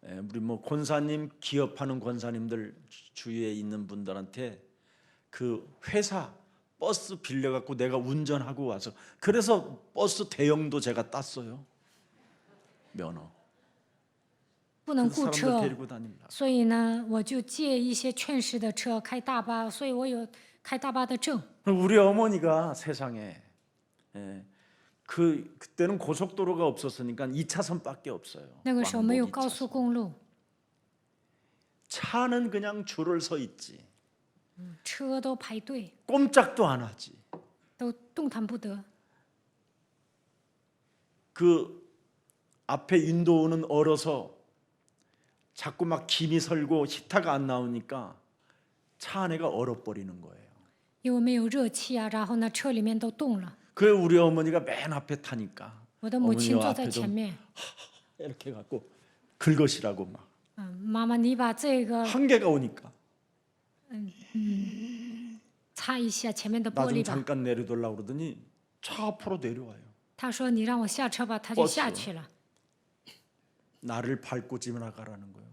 우리 뭐 권사님 기업하는 권사님들 주위에 있는 분들한테 그 회사 버스 빌려갖고 내가 운전하고 와서 그래서 버스 대형도 제가 땄어요. 면허. 不能 그 雇 사람들 车， 데리고 다닙니다. 所以呢，我就借一些劝世的车开大巴，所以我有开大巴的证。 우리 어머니가 세상에 그때는 고속도로가 없었으니까 2차선밖에 없어요. 那个时候没有 왕복 高 2차선. 速公路， 차는 그냥 줄을 서 있지. 车都排队， 꼼짝도 안 하지. 都动弹不得。 그 앞에 인도우는 얼어서 자꾸 막 김이 설고 히타가 안 나오니까 차 안에가 얼어버리는 거예요. 因为没有热气啊，然后呢，车里面都冻了。 그 우리 어머니가 맨 앞에 타니까 我的母亲 어머니와 坐在 앞에 前 좀 面， 이렇게 갖고 긁으시라고 막 妈妈，你把这个 한계가 오니까 擦一下前面的 나 玻 좀 璃吧。 잠깐 내려달라고 그러더니 차 앞으로 내려와요. 他说你让我下车吧，他就 버스 下去了。 나를 밟고 지나가라는 거예요.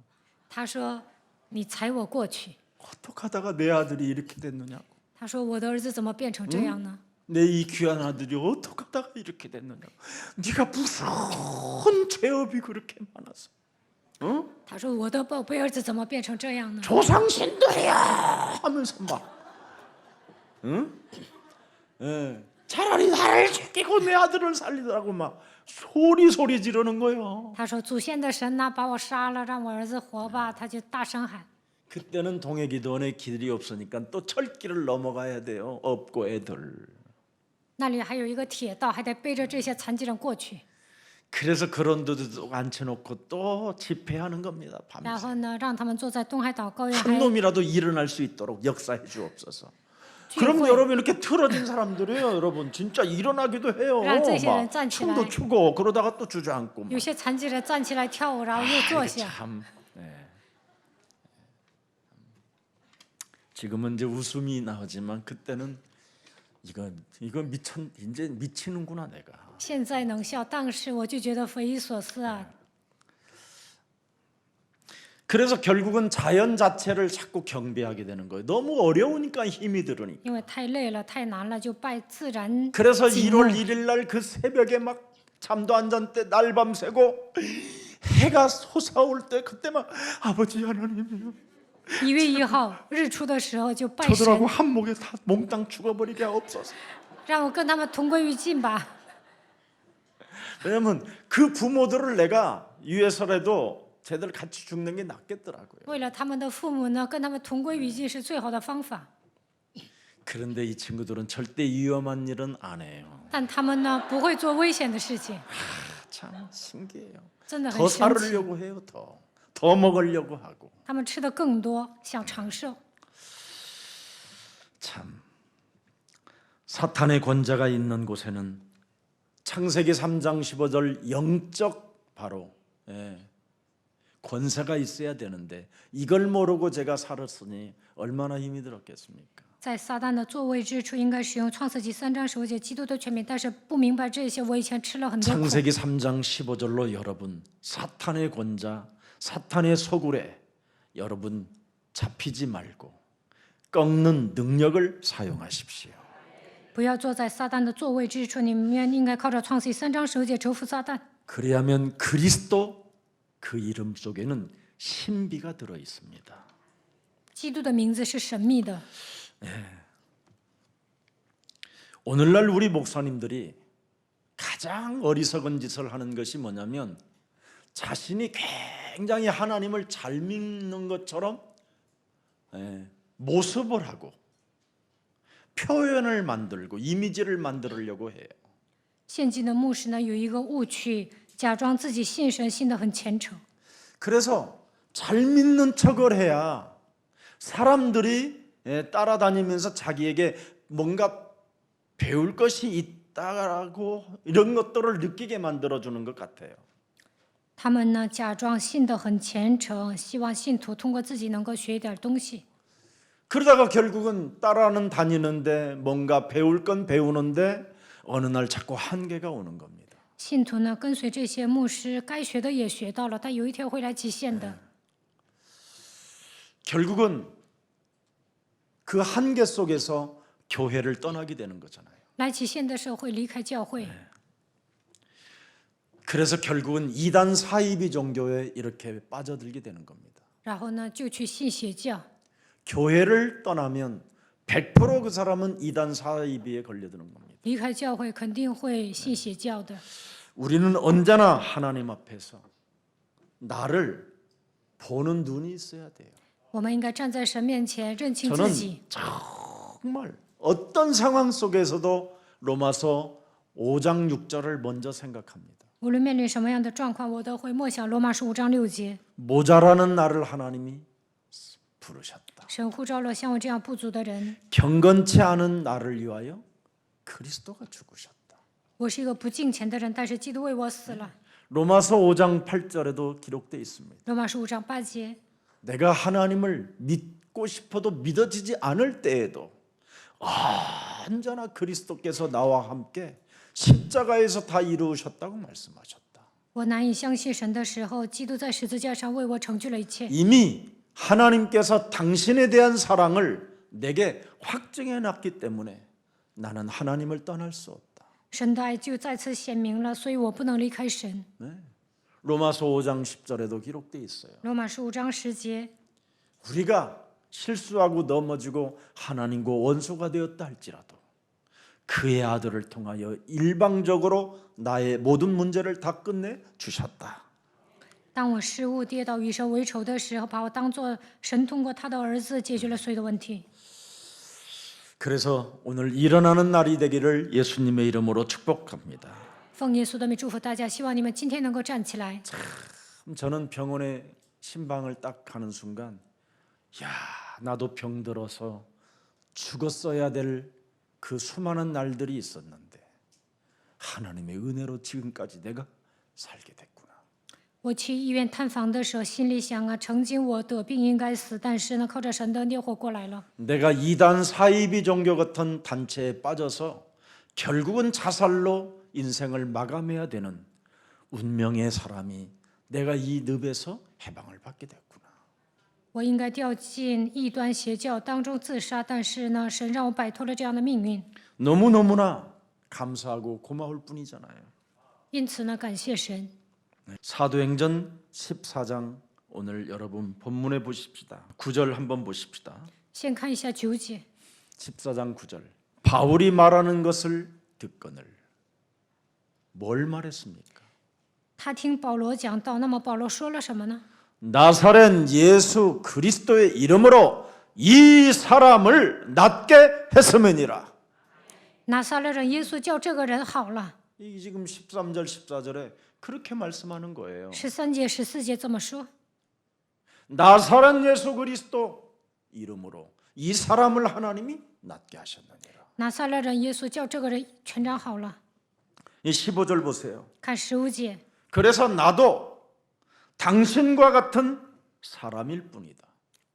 他说你踩我过去。 어떻게 하다가 내 아들이 이렇게 됐느냐고. 他说我的儿子怎么变成这样呢？ 내 이 귀한 아들이 어떻게 하다가 이렇게 됐느냐고. 네가 무슨 죄업이 그렇게 많아서. 응? 他说我的宝贝儿子怎么变成这样呢？ 조상신들이야 하면서 막 응? 예. 차라리 나를 죽이고 내 아들을 살리더라고 막 소리 지르는 거예요. 他说祖先的神呐，把我杀了，让我儿子活吧。他就大声喊。 그때는 동해기도원에 길이 없으니까 또 철길을 넘어가야 돼요. 없고 애들. 那里还有一个铁道，还得背着这些残疾人过去。 그래서 그런 데도 앉혀놓고 또 집회하는 겁니다. 然 밤새. 后呢，让他们坐在东海岛高原 한 还 놈이라도 일어날 수 있도록 역사해 주옵소서. 聚 그럼 会。 여러분 이렇게 틀어진 사람들이에요. 여러분 진짜 일어나기도 해요. 让这些人 막 站起来。 춤도 추고 그러다가 또 주저앉고. 막. 有些残疾人站起来跳舞，然后又坐 이게 下。 참. 예. 지금은 이제 웃음이 나오지만 그때는 이거 이제 미치는구나 내가. 现在能笑，当时我就觉得匪夷所思啊。 그래서 결국은 자연 자체를 자꾸 경배하게 되는 거예요. 너무 어려우니까 힘이 들으니까. 因为太累了，太难了，就拜自然 그래서 景 1월 物。 1일 날 그 새벽에 막 잠도 안 잔 때 날밤 새고 해가 솟아올 때 그때 막 아버지 하나님이요. 1月1号日出的时候就拜神， 저들하고 한 목에 다 몽땅 죽어버리게 없어서. 让我跟他们同归于尽吧。 왜냐면 그 부모들을 내가 위해서라도 쟤들 같이 죽는 게 낫겠더라고요. 为了他们的父母呢，跟他们同归于尽是最好的方法。 그런데 이 친구들은 절대 위험한 일은 안 해요. 但他们呢，不会做危险的事情， 참 신기해요. 真的 더 很神奇。 살으려고 해요. 더 먹으려고 하고. 他们吃的更多，想长寿。 참 사탄의 권자가 있는 곳에는 창세기 3장 15절 영적 바로 권세가 있어야 되는데 이걸 모르고 제가 살았으니 얼마나 힘이 들었겠습니까? 在撒旦的座位之处，应该使用创世纪3章15节基督的权柄，但是不明白这些，我以前吃了很多苦。 창세기 3장 15절로 여러분 사탄의 권자, 사탄의 소굴에 여러분 잡히지 말고 꺾는 능력을 사용하십시오. 不要坐在撒旦的座位之处，你们应该靠着创世纪3章15节折服撒旦。 그래야면 그리스도 그 이름 속에는 신비가 들어 있습니다. 基督的名字是神秘的。 오늘날 우리 목사님들이 가장 어리석은 짓을 하는 것이 뭐냐면 자신이 굉장히 하나님을 잘 믿는 것처럼 모습을 하고 표현을 만들고 이미지를 만들려고 해요. 现今的牧师呢，有一个误区，假装自己信神，信得很虔诚。 그래서 잘 믿는 척을 해야 사람들이 따라다니면서 자기에게 뭔가 배울 것이 있다라고 이런 것들을 느끼게 만들어주는 것 같아요. 他们呢，假装信得很虔诚，希望信徒通过自己能够学一点东西。 그러다가 결국은 따라는 다니는데 뭔가 배울 건 배우는데 어느 날 자꾸 한계가 오는 겁니다. 信徒呢，跟随这些牧师，该学的也学到了，但有一天会来极限的。 결국은 그 한계 속에서 교회를 떠나게 되는 거잖아요. 来极限的时候会离开教会， 그래서 결국은 이단 사이비 종교에 이렇게 빠져들게 되는 겁니다. 然后呢就去信邪教。 교회를 떠나면 100%그 사람은 이단 사이비에 걸려드는 겁니다. 离开教会肯定会信邪教的。 우리는 언제나 하나님 앞에서 나를 보는 눈이 있어야 돼요. 我们应该站在神面前认清自己。 정말 어떤 상황 속에서도 로마서 5장 6절을 먼저 생각합니다. 无论面临什么样的状况，我都会默想罗马书5章6节。 모자라는 나를 하나님이 부르셨다. 神呼召了像我这样不足的人。 경건치 않은 나를 위하여 그리스도가 죽으셨다. 我是一个不敬虔的人，但是基督为我死了。 로마서 5장 8절에도 기록되어 있습니다. 罗马书5章8节， 내가 하나님을 믿고 싶어도 믿어지지 않을 때에도 언제나 그리스도께서 나와 함께 십자가에서 다 이루셨다고 말씀하셨다. 我难以相信神的时候，基督在十字架上为我成就了一切。 이미 하나님께서 당신에 대한 사랑을 내게 확증해 놨기 때문에 나는 하나님을 떠날 수 없다. 神的爱就再次显明了，所以我不能离开神。 로마서 5장 10절에도 기록되어 있어요. 罗马书5章10节， 우리가 실수하고 넘어지고 하나님과 원수가 되었다 할지라도 그의 아들을 통하여 일방적으로 나의 모든 문제를 다 끝내 주셨다. 当我失误跌倒与神为仇的时候，把我当作神通过他的儿子解决了所有的问题。 그래서 오늘 일어나는 날이 되기를 예수님의 이름으로 축복합니다. 奉耶稣的名祝福大家，希望你们今天能够站起来。 저는 병원에 신방을 딱 가는 순간 야, 나도 병들어서 죽었어야 될 그 수많은 날들이 있었는데 하나님의 은혜로 지금까지 내가 살게 됐구나. 我去医院探访的时候，心里想啊，曾经我得病应该死，但是呢，靠着神的恩典活过来了。 내가 이단 사이비 종교 같은 단체에 빠져서 결국은 자살로 인생을 마감해야 되는 운명의 사람이 내가 이 늪에서 해방을 받게 됐구나. 我应该掉进异端邪教当中自杀，但是呢，神让我摆脱了这样的命运。 너무너무나 감사하고 고마울 뿐이잖아요. 因此呢，感谢神。 사도행전 14장 오늘 여러분 본문에 보십시다. 9절 한번 보십시다. 先看一下9节， 14장 9절. 바울이 말하는 것을 듣거늘. 뭘 말했습니까? 他听保罗讲道，那么保罗说了什么呢？ 나사렛 예수 그리스도의 이름으로 이 사람을 낫게 했음이니라. 拿撒勒人耶稣叫这个人好了。 이 지금 13절 14절에 그렇게 말씀하는 거예요. 13节、14节这么说。 나사렛 예수 그리스도 이름으로 이 사람을 하나님이 낫게 하셨느니라. 拿撒勒人耶稣叫这个人全长好了。 이 15절 보세요. 看15节， 그래서 나도 당신과 같은 사람일 뿐이다.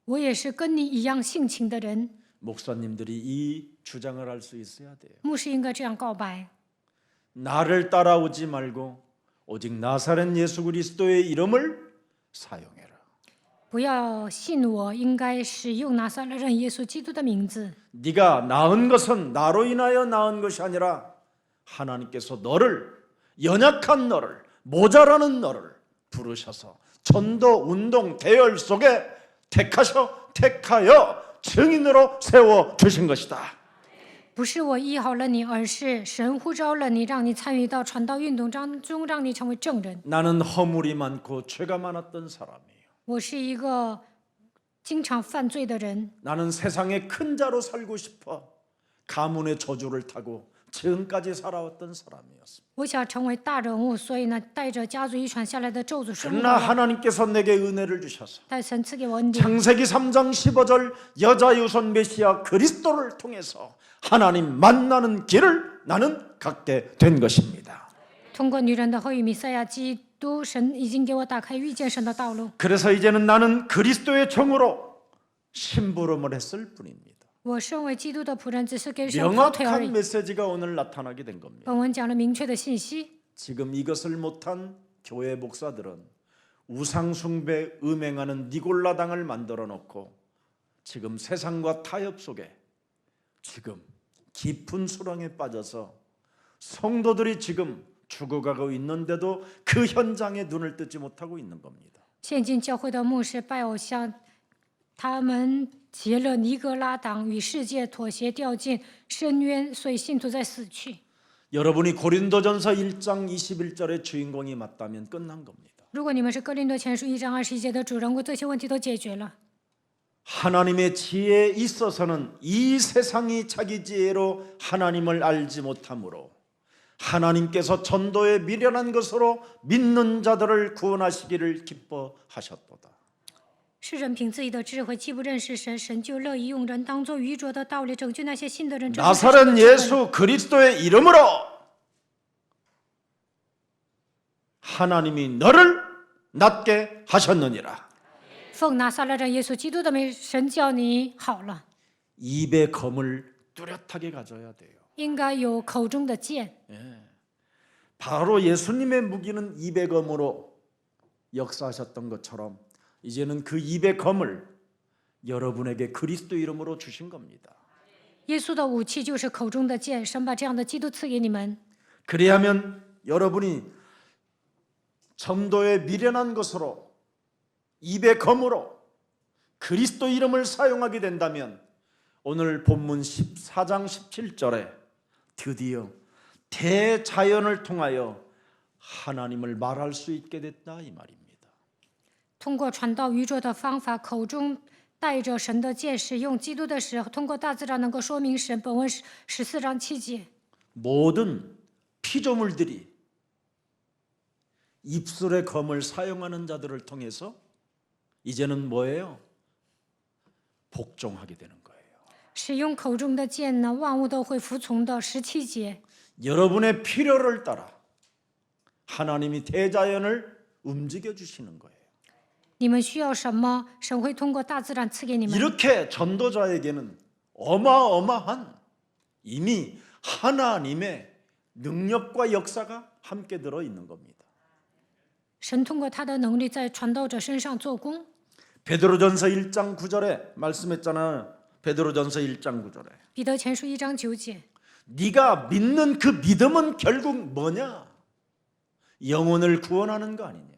我也是跟你一样性情的人。 목사님들이 이 주장을 할 수 있어야 돼요. 牧师应该这样告白： 나를 따라오지 말고 오직 나사렛 예수 그리스도의 이름을 사용해라. 不要信我，应该使用拿撒勒人耶稣基督的名字。 네가 낳은 것은 나로 인하여 낳은 것이 아니라 하나님께서 너를 연약한 너를 모자라는 너를 부르셔서 전도 운동 대열 속에 택하여 증인으로 세워 주신 것이다. 不是我医好了你，而是神呼召了你，让你参与到传道运动当中，让你成为证人。 나는 허물이 많고 죄가 많았던 사람이에요. 我是一个经常犯罪的人， 나는 세상의 큰 자로 살고 싶어 가문의 저주를 타고 지금까지 살아왔던 사람이었습니다. 我想成为大人物，所以呢，带着家族遗传下来的咒诅生活 그러나 了。 하나님께서 내게 은혜를 주셔서 但神赐给我恩典。 창세기 3장 15절 여자 유선 메시아 그리스도를 통해서 하나님 만나는 길을 나는 갖게 된 것입니다. 通过女人的后裔弥赛亚基督，神已经给我打开遇见神的道路。 그래서 이제는 나는 그리스도의 종으로 심부름을 했을 뿐입니다. 我身为基督的仆人，只是给神跑腿而 명확한 已。 메시지가 오늘 나타나게 된 겁니다. 本文讲了明确的信息。 지금 이것을 못한 교회 목사들은 우상 숭배 음행하는 니골라당을 만들어 놓고 지금 세상과 타협 속에 지금 깊은 수렁에 빠져서 성도들이 지금 죽어가고 있는데도 그 현장에 눈을 뜨지 못하고 있는 겁니다. 现今教会的牧师拜偶像，他们结了尼格拉党，与世界妥协，掉进深渊，所以信徒在死去。 여러분이 고린도전서 1장 21절의 주인공이 맞다면 끝난 겁니다. 如果你们是哥林多前书1章21节的主人公，这些问题都解决了。 하나님의 지혜에 있어서는 이 세상이 자기 지혜로 하나님을 알지 못하므로 하나님께서 전도에 미련한 것으로 믿는 자들을 구원하시기를 기뻐하셨도다. 世人凭自己的智慧，既不认识神，神就乐意用人当作愚拙的道理拯救那些信的人。 나사렛 예수 그리스도의 이름으로 하나님이 너를 낫게 하셨느니라. 奉拿撒勒人耶稣基督的名，神叫你好了。 입의 검을 뚜렷하게 가져야 돼요. 应该有口中的剑。 바로 예수님의 무기는 입의 검으로 역사하셨던 것처럼 이제는 그 입의 검을 여러분에게 그리스도 이름으로 주신 겁니다. 耶稣的武器就是口中的剑，神把这样的基督赐给你们。 그래야면 여러분이 전도에 미련한 것으로 입의 검으로 그리스도 이름을 사용하게 된다면 오늘 본문 14장 17절에 드디어 대자연을 통하여 하나님을 말할 수 있게 됐다 이 말입니다. 通过传道愚拙的方法，口中带着神的剑，使用基督的时候，通过大自然能够说明神。本文14章7节。 모든 피조물들이 입술의 검을 사용하는 자들을 통해서 이제는 뭐예요? 복종하게 되는 거예요. 使用口中的剑呢，万物都会服从的。17节。 여러분의 필요를 따라 하나님이 대자연을 움직여 주시는 거예요. 你们需要什么，神会通过大自然赐给你们。 이렇게 전도자에게는 어마어마한 이미 하나님의 능력과 역사가 함께 들어 있는 겁니다. 神通过他的能力在传道者身上做工。 베드로전서 1장 9절에 말씀했잖아요. 베드로전서 1장 9절에 彼得前书1章9节。 네가 믿는 그 믿음은 결국 뭐냐? 영혼을 구원하는 거 아니냐?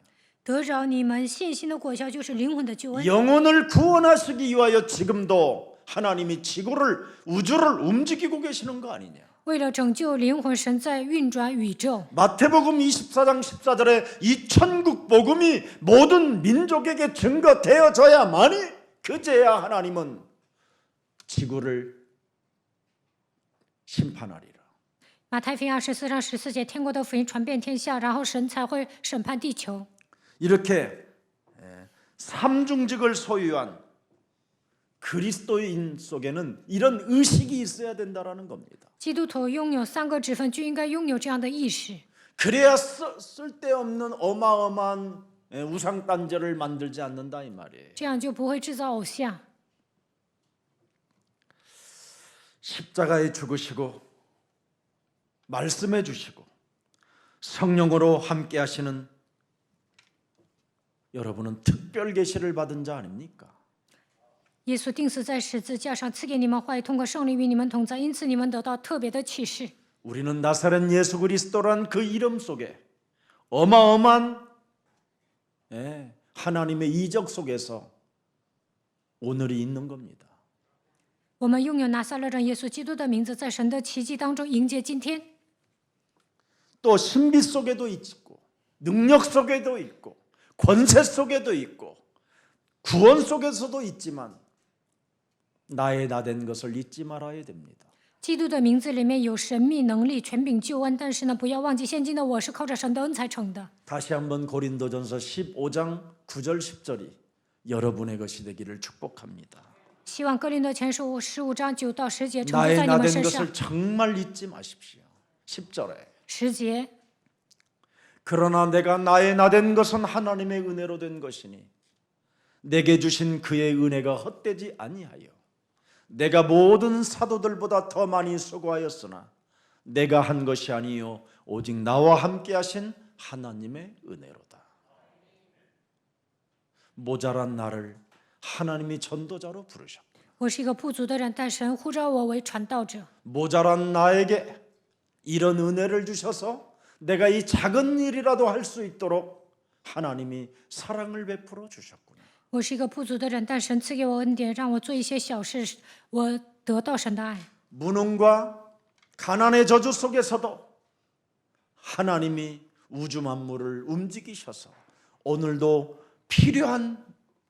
得着你们信心的果效，就是灵魂的救恩。 영혼을 구원하시기 위하여 지금도 하나님이 지구를 우주를 움직이고 계시는 거 아니냐? 为了拯救灵魂，神在运转宇宙。 마태복음 24장 14절에 이 천국 복음이 모든 민족에게 증거되어져야만이 그제야 하나님은 지구를 심판하리라. 马太福音24章14节，天国的福音传遍天下，然后神才会审判地球。 이렇게 삼중직을 소유한 그리스도인 속에는 이런 의식이 있어야 된다라는 겁니다. 基督徒拥有3个职分，就应该拥有这样的意识， 그래야 쓸데없는 어마어마한 우상 단절을 만들지 않는다 이 말이에요. 这样就不会制造偶像。 십자가에 죽으시고 말씀해 주시고 성령으로 함께 하시는 여러분은 특별 계시를 받은 자 아닙니까? 耶稣钉死在十字架上，赐给你们话语，通过圣灵与你们同在，因此你们得到特别的启示。 우리는 나사렛 예수 그리스도란 그 이름 속에 어마어마한 하나님의 이적 속에서 오늘이 있는 겁니다. 我们拥有拿撒勒人耶稣基督的名字，在神的奇迹当中迎接今天。 또 신비 속에도 있고 능력 속에도 있고 권세 속에도 있고 구원 속에서도 있지만 나의 나된 것을 잊지 말아야 됩니다. 基督的名字里面有神秘能力、权柄、救恩，但是呢，不要忘记，现今的我是靠着神的恩才成的。 다시 한번 고린도전서 15장 9절 10절이 여러분의 것이 되기를 축복합니다. 希望哥林多前书15章9到10节成就 나의 在你们 나된 身上。 것을 정말 잊지 마십시오. 10절에 10节， 그러나 내가 나의 나된 것은 하나님의 은혜로 된 것이니 내게 주신 그의 은혜가 헛되지 아니하여 내가 모든 사도들보다 더 많이 수고하였으나 내가 한 것이 아니요 오직 나와 함께 하신 하나님의 은혜로다. 모자란 나를 하나님이 전도자로 부르셨고 我是一个不足的人，但神呼召我为传道者。 모자란 나에게 이런 은혜를 주셔서 내가 이 작은 일이라도 할 수 있도록 하나님이 사랑을 베풀어 주셨구나. 我是一个不足的人，但神赐给我恩典，让我做一些小事，我得到神的爱。 무능과 가난의 저주 속에서도 하나님이 우주 만물을 움직이셔서 오늘도 필요한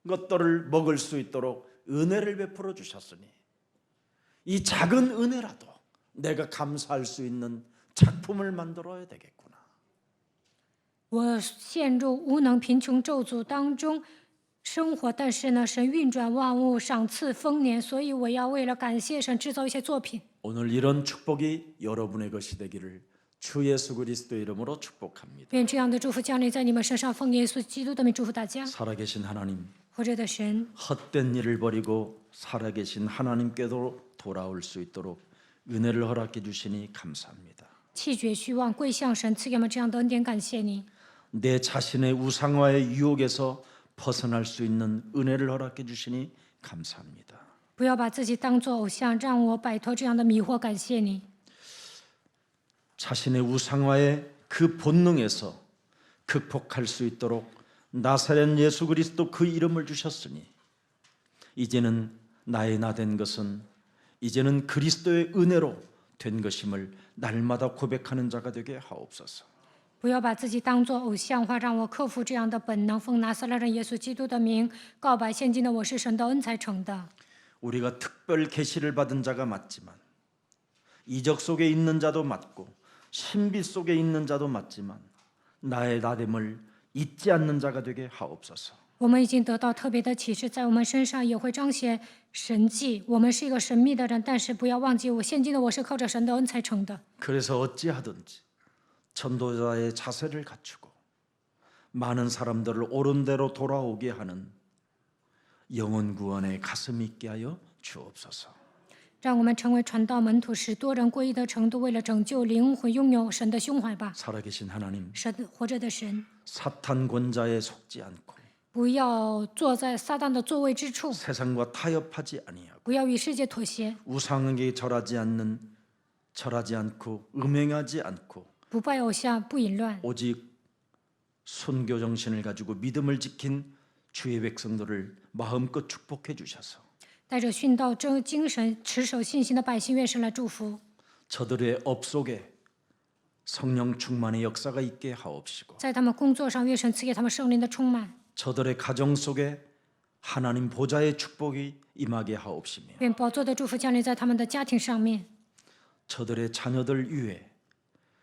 것들을 먹을 수 있도록 은혜를 베풀어 주셨으니 이 작은 은혜라도 내가 감사할 수 있는 작품을 만들어야 되겠구나. 我陷入无能、贫穷、咒诅当中生活，但是呢，神运转万物，赏赐丰年，所以我要为了感谢神，制造一些作品。 오늘 이런 축복이 여러분의 것이 되기를 주 예수 그리스도 이름으로 축복합니다. 愿这样的祝福降临在你们身上，奉耶稣基督的名祝福大家。 살아계신 하나님, 活着的神， 헛된 일을 버리고 살아계신 하나님께로 돌아올 수 있도록 은혜를 허락해 주시니 감사합니다. 弃绝虚妄，归向神，赐给我们这样的恩典，感谢你。 내 자신의 우상화의 유혹에서 벗어날 수 있는 은혜를 허락해 주시니 감사합니다. 不要把自己当作偶像，让我摆脱这样的迷惑，感谢你。 자신의 우상화의 그 본능에서 극복할 수 있도록 나사렛 예수 그리스도 그 이름을 주셨으니 이제는 나의 나 된 것은 이제는 그리스도의 은혜로 된 것임을 날마다 고백하는 자가 되게 하옵소서. 不要把自己当作偶像化，让我克服这样的本能，奉拿撒勒人耶稣基督的名告白：现今的我是神的恩才成的。 우리가 특별 계시를 받은 자가 맞지만 이적 속에 있는 자도 맞고 신비 속에 있는 자도 맞지만 나의 나됨을 잊지 않는 자가 되게 하옵소서. 我们已经得到特别的启示，在我们身上也会彰显神迹。我们是一个神秘的人，但是不要忘记，我现今的我是靠着神的恩才成的。 그래서 어찌하든지 전도자의 자세를 갖추고 많은 사람들을 옳은 대로 돌아오게 하는 영혼 구원의 가슴 있게 하여 주옵소서. 让我们成为传道门徒，使多人归依的程度，为了拯救灵魂，拥有神的胸怀吧。 살아계신 하나님, 神活着的神， 사탄 권자에 속지 않고 不要坐在撒旦的座位之处， 세상과 타협하지 아니하고 不要与世界妥协， 우상에게 절하지 않고 음행하지 않고 不拜偶像，不淫乱， 오직 순교 정신을 가지고 믿음을 지킨 주의 백성들을 마음껏 축복해 주셔서 带着殉道真精神，持守信心的百姓，愿神来祝福。 저들의 업 속에 성령 충만의 역사가 있게 하옵시고 在他们工作上，愿神赐给他们圣灵的充满， 저들의 가정 속에 하나님 보좌의 축복이 임하게 하옵시며 愿宝座的祝福降临在他们的家庭上面， 저들의 자녀들 위에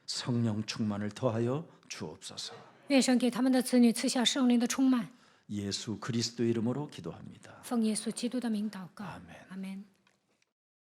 성령 충만을 더하여 주옵소서. 愿神给他们的子女赐下圣灵的充满。 예수 그리스도 이름으로 기도합니다. 奉耶稣基督的名祷告， 아멘. 阿门。